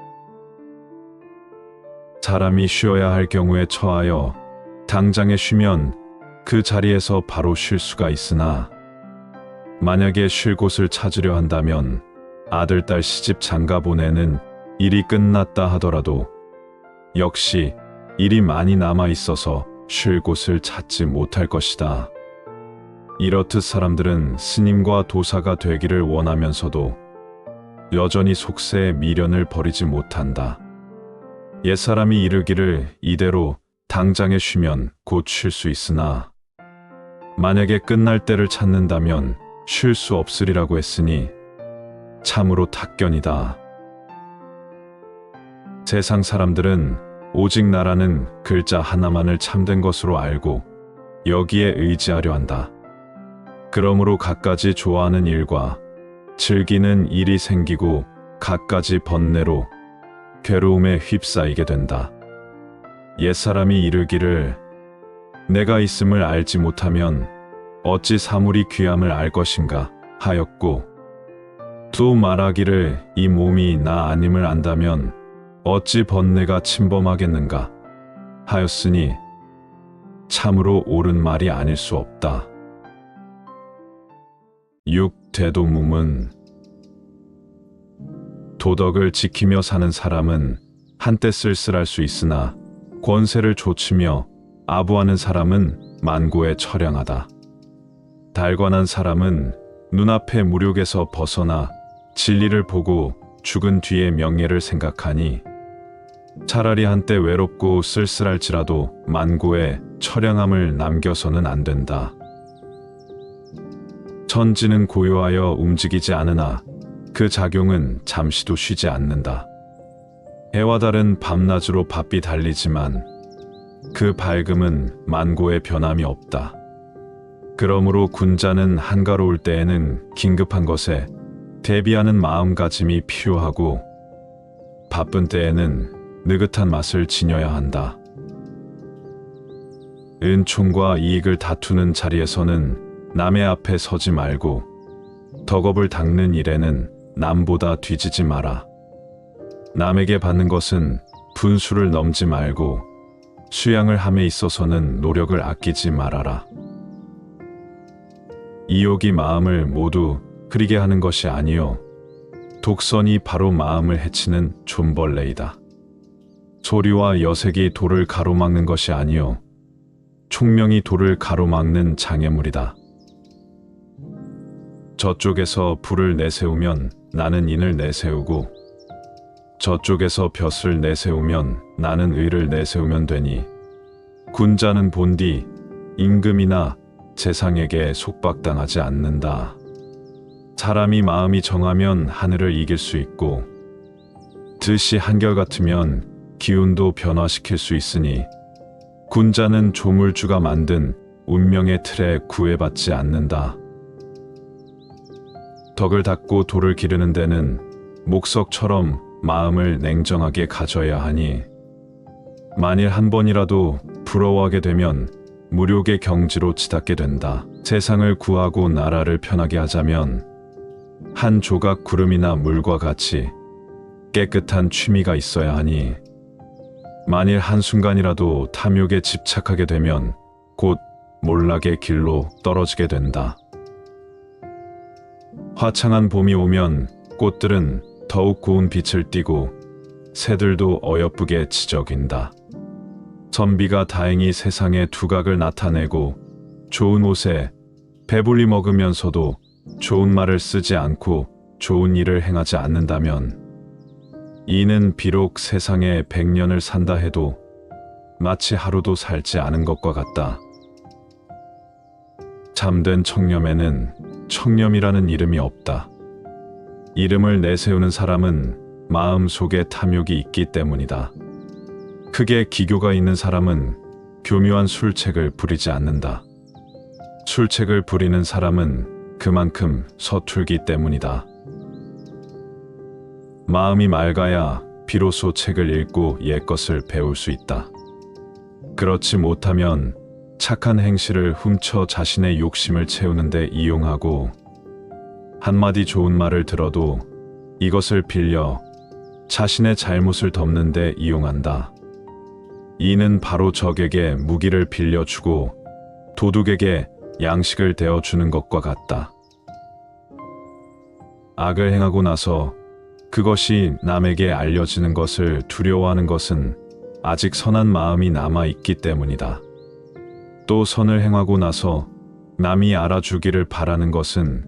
사람이 쉬어야 할 경우에 처하여 당장에 쉬면 그 자리에서 바로 쉴 수가 있으나 만약에 쉴 곳을 찾으려 한다면 아들, 딸 시집 장가 보내는 일이 끝났다 하더라도 역시 일이 많이 남아 있어서 쉴 곳을 찾지 못할 것이다. 이렇듯 사람들은 스님과 도사가 되기를 원하면서도 여전히 속세의 미련을 버리지 못한다. 옛사람이 이르기를 이대로 당장에 쉬면 곧 쉴 수 있으나 만약에 끝날 때를 찾는다면 쉴 수 없으리라고 했으니 참으로 탁견이다. 세상 사람들은 오직 나라는 글자 하나만을 참된 것으로 알고 여기에 의지하려 한다. 그러므로 갖가지 좋아하는 일과 즐기는 일이 생기고 갖가지 번뇌로 괴로움에 휩싸이게 된다. 옛사람이 이르기를 내가 있음을 알지 못하면 어찌 사물이 귀함을 알 것인가 하였고 또 말하기를 이 몸이 나 아님을 안다면 어찌 번뇌가 침범하겠는가 하였으니 참으로 옳은 말이 아닐 수 없다. 6. 대도문문. 도덕을 지키며 사는 사람은 한때 쓸쓸할 수 있으나 권세를 좇으며 아부하는 사람은 만고에 처량하다. 달관한 사람은 눈앞의 무력에서 벗어나 진리를 보고 죽은 뒤의 명예를 생각하니 차라리 한때 외롭고 쓸쓸할지라도 만고에 처량함을 남겨서는 안 된다. 천지는 고요하여 움직이지 않으나 그 작용은 잠시도 쉬지 않는다. 해와 달은 밤낮으로 바삐 달리지만 그 밝음은 만고의 변함이 없다. 그러므로 군자는 한가로울 때에는 긴급한 것에 대비하는 마음가짐이 필요하고 바쁜 때에는 느긋한 맛을 지녀야 한다. 은총과 이익을 다투는 자리에서는 남의 앞에 서지 말고 덕업을 닦는 일에는 남보다 뒤지지 마라. 남에게 받는 것은 분수를 넘지 말고 수양을 함에 있어서는 노력을 아끼지 말아라. 이욕이 마음을 모두 흐리게 하는 것이 아니요 독선이 바로 마음을 해치는 존벌레이다. 소리와 여색이 도를 가로막는 것이 아니요 총명이 도를 가로막는 장애물이다. 저쪽에서 불을 내세우면 나는 인을 내세우고 저쪽에서 벼슬 내세우면 나는 의를 내세우면 되니 군자는 본디 임금이나 재상에게 속박당하지 않는다. 사람이 마음이 정하면 하늘을 이길 수 있고 뜻이 한결같으면 기운도 변화시킬 수 있으니 군자는 조물주가 만든 운명의 틀에 구애받지 않는다. 덕을 닦고 도를 기르는 데는 목석처럼 마음을 냉정하게 가져야 하니 만일 한 번이라도 부러워하게 되면 무력의 경지로 치닫게 된다. 세상을 구하고 나라를 편하게 하자면 한 조각 구름이나 물과 같이 깨끗한 취미가 있어야 하니 만일 한순간이라도 탐욕에 집착하게 되면 곧 몰락의 길로 떨어지게 된다. 화창한 봄이 오면 꽃들은 더욱 고운 빛을 띠고 새들도 어여쁘게 지저귀다. 선비가 다행히 세상의 두각을 나타내고 좋은 옷에 배불리 먹으면서도 좋은 말을 쓰지 않고 좋은 일을 행하지 않는다면 이는 비록 세상에 100년을 산다 해도 마치 하루도 살지 않은 것과 같다. 참된 청렴에는 청렴이라는 이름이 없다. 이름을 내세우는 사람은 마음 속에 탐욕이 있기 때문이다. 크게 기교가 있는 사람은 교묘한 술책을 부리지 않는다. 술책을 부리는 사람은 그만큼 서툴기 때문이다. 마음이 맑아야 비로소 책을 읽고 옛것을 배울 수 있다. 그렇지 못하면 착한 행실을 훔쳐 자신의 욕심을 채우는 데 이용하고 한마디 좋은 말을 들어도 이것을 빌려 자신의 잘못을 덮는 데 이용한다. 이는 바로 적에게 무기를 빌려주고 도둑에게 양식을 대어주는 것과 같다. 악을 행하고 나서 그것이 남에게 알려지는 것을 두려워하는 것은 아직 선한 마음이 남아있기 때문이다. 또 선을 행하고 나서 남이 알아주기를 바라는 것은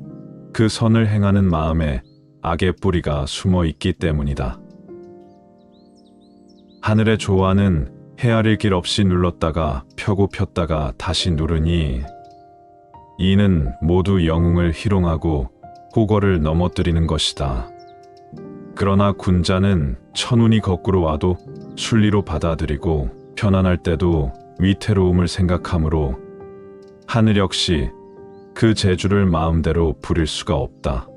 그 선을 행하는 마음에 악의 뿌리가 숨어 있기 때문이다. 하늘의 조화는 헤아릴 길 없이 눌렀다가 펴고 폈다가 다시 누르니 이는 모두 영웅을 희롱하고 호거를 넘어뜨리는 것이다. 그러나 군자는 천운이 거꾸로 와도 순리로 받아들이고 편안할 때도 위태로움을 생각하므로 하늘 역시 그 재주를 마음대로 부릴 수가 없다.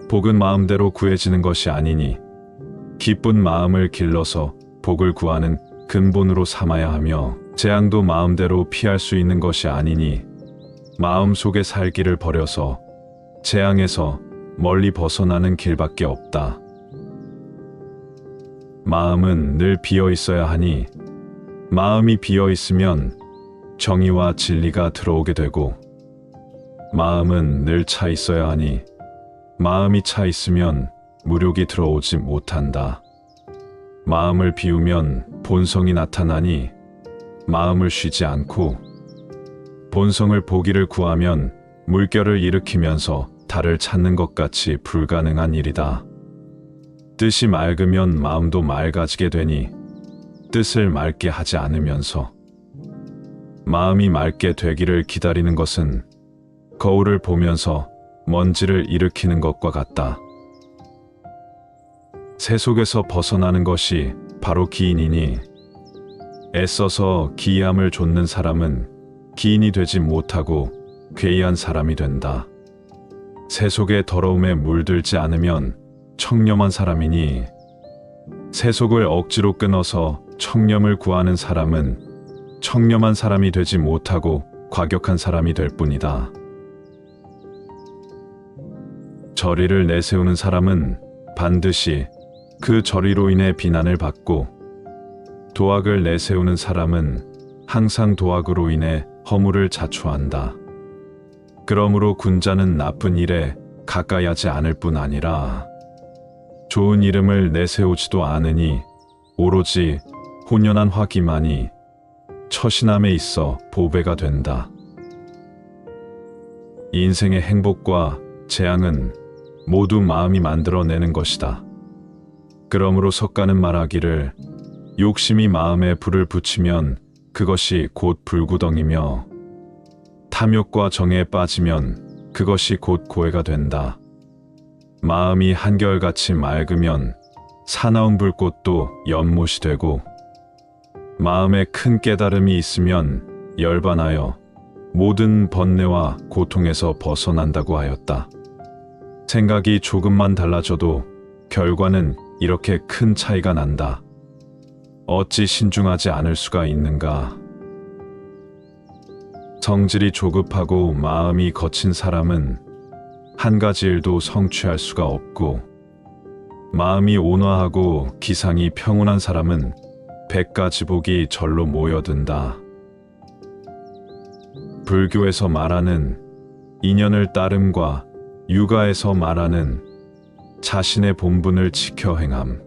복은 마음대로 구해지는 것이 아니니 기쁜 마음을 길러서 복을 구하는 근본으로 삼아야 하며 재앙도 마음대로 피할 수 있는 것이 아니니 마음 속의 살기를 버려서 재앙에서 멀리 벗어나는 길밖에 없다. 마음은 늘 비어 있어야 하니 마음이 비어 있으면 정의와 진리가 들어오게 되고 마음은 늘 차 있어야 하니 마음이 차 있으면 무력이 들어오지 못한다. 마음을 비우면 본성이 나타나니 마음을 쉬지 않고 본성을 보기를 구하면 물결을 일으키면서 달을 찾는 것 같이 불가능한 일이다. 뜻이 맑으면 마음도 맑아지게 되니 뜻을 맑게 하지 않으면서 마음이 맑게 되기를 기다리는 것은 거울을 보면서 먼지를 일으키는 것과 같다. 세속에서 벗어나는 것이 바로 기인이니 애써서 기이함을 좇는 사람은 기인이 되지 못하고 괴이한 사람이 된다. 세속의 더러움에 물들지 않으면 청렴한 사람이니 세속을 억지로 끊어서 청렴을 구하는 사람은 청렴한 사람이 되지 못하고 과격한 사람이 될 뿐이다. 절의를 내세우는 사람은 반드시 그 절의로 인해 비난을 받고 도학을 내세우는 사람은 항상 도학으로 인해 허물을 자초한다. 그러므로 군자는 나쁜 일에 가까이 하지 않을 뿐 아니라 좋은 이름을 내세우지도 않으니 오로지 혼연한 화기만이 처신함에 있어 보배가 된다. 인생의 행복과 재앙은 모두 마음이 만들어내는 것이다. 그러므로 석가는 말하기를 욕심이 마음에 불을 붙이면 그것이 곧 불구덩이며 탐욕과 정에 빠지면 그것이 곧 고해가 된다. 마음이 한결같이 맑으면 사나운 불꽃도 연못이 되고 마음에 큰 깨달음이 있으면 열반하여 모든 번뇌와 고통에서 벗어난다고 하였다. 생각이 조금만 달라져도 결과는 이렇게 큰 차이가 난다. 어찌 신중하지 않을 수가 있는가? 성질이 조급하고 마음이 거친 사람은 한 가지 일도 성취할 수가 없고 마음이 온화하고 기상이 평온한 사람은 100가지 복이 절로 모여든다. 불교에서 말하는 인연을 따름과 유가에서 말하는 자신의 본분을 지켜 행함.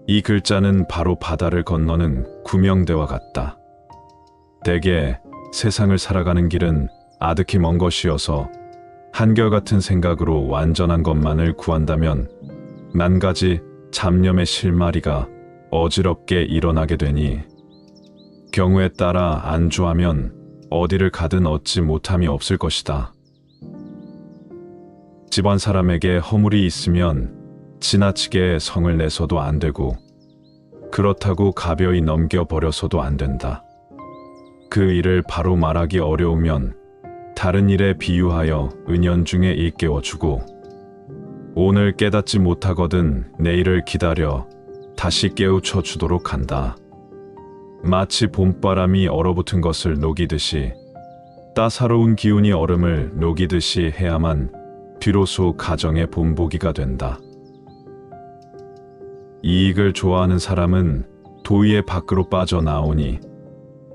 이 글자는 바로 바다를 건너는 구명대와 같다. 대개 세상을 살아가는 길은 아득히 먼 것이어서 한결같은 생각으로 완전한 것만을 구한다면 만 가지 잡념의 실마리가 어지럽게 일어나게 되니 경우에 따라 안주하면 어디를 가든 얻지 못함이 없을 것이다. 집안 사람에게 허물이 있으면 지나치게 성을 내서도 안 되고 그렇다고 가벼이 넘겨버려서도 안 된다. 그 일을 바로 말하기 어려우면 다른 일에 비유하여 은연중에 일깨워주고 오늘 깨닫지 못하거든 내일을 기다려 다시 깨우쳐 주도록 한다. 마치 봄바람이 얼어붙은 것을 녹이듯이 따사로운 기운이 얼음을 녹이듯이 해야만 비로소 가정의 본보기가 된다. 이익을 좋아하는 사람은 도의의 밖으로 빠져나오니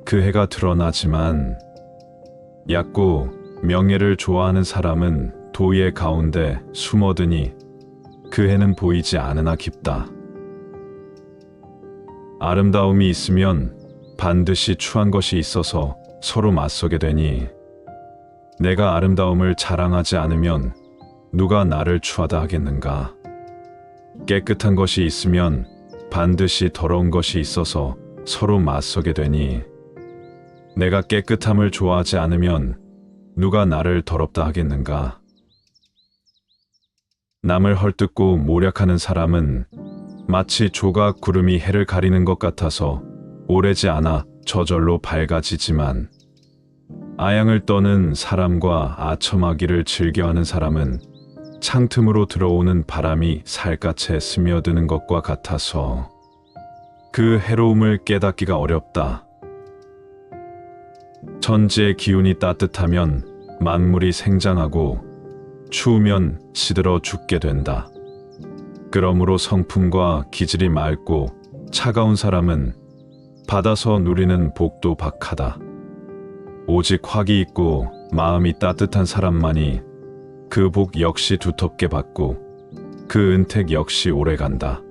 그 해가 드러나지만 얕고 명예를 좋아하는 사람은 도의의 가운데 숨어드니 그 해는 보이지 않으나 깊다. 아름다움이 있으면 반드시 추한 것이 있어서 서로 맞서게 되니 내가 아름다움을 자랑하지 않으면 누가 나를 추하다 하겠는가? 깨끗한 것이 있으면 반드시 더러운 것이 있어서 서로 맞서게 되니 내가 깨끗함을 좋아하지 않으면 누가 나를 더럽다 하겠는가? 남을 헐뜯고 모략하는 사람은 마치 조각 구름이 해를 가리는 것 같아서 오래지 않아 저절로 밝아지지만 아양을 떠는 사람과 아첨하기를 즐겨하는 사람은 창틈으로 들어오는 바람이 살갗에 스며드는 것과 같아서 그 해로움을 깨닫기가 어렵다. 천지의 기운이 따뜻하면 만물이 생장하고 추우면 시들어 죽게 된다. 그러므로 성품과 기질이 맑고 차가운 사람은 받아서 누리는 복도 박하다. 오직 화기 있고 마음이 따뜻한 사람만이 그 복 역시 두텁게 받고 그 은택 역시 오래간다.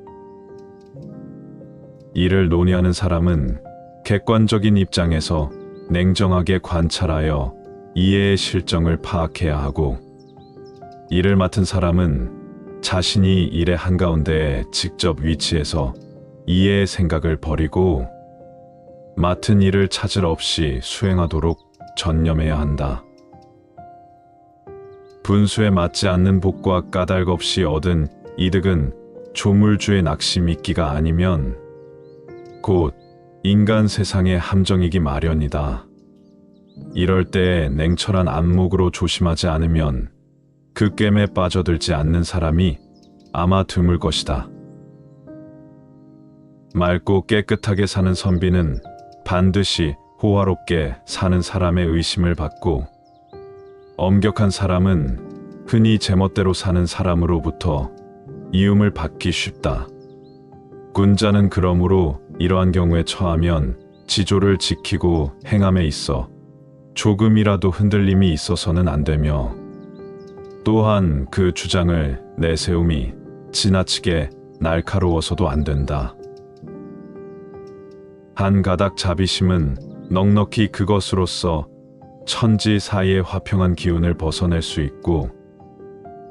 이를 논의하는 사람은 객관적인 입장에서 냉정하게 관찰하여 이해의 실정을 파악해야 하고 이를 맡은 사람은 자신이 일의 한가운데에 직접 위치해서 이해의 생각을 버리고 맡은 일을 차질 없이 수행하도록 전념해야 한다. 분수에 맞지 않는 복과 까닭 없이 얻은 이득은 조물주의 낚시 미끼가 아니면 곧 인간 세상의 함정이기 마련이다. 이럴 때 냉철한 안목으로 조심하지 않으면 그 깸에 빠져들지 않는 사람이 아마 드물 것이다. 맑고 깨끗하게 사는 선비는 반드시 호화롭게 사는 사람의 의심을 받고, 엄격한 사람은 흔히 제멋대로 사는 사람으로부터 이움을 받기 쉽다. 군자는 그러므로 이러한 경우에 처하면 지조를 지키고 행함에 있어 조금이라도 흔들림이 있어서는 안 되며, 또한 그 주장을 내세움이 지나치게 날카로워서도 안 된다. 한 가닥 자비심은 넉넉히 그것으로서 천지 사이의 화평한 기운을 벗어낼 수 있고,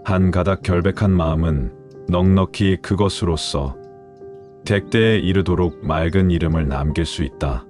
한 가닥 결백한 마음은 넉넉히 그것으로서 객대에 이르도록 맑은 이름을 남길 수 있다.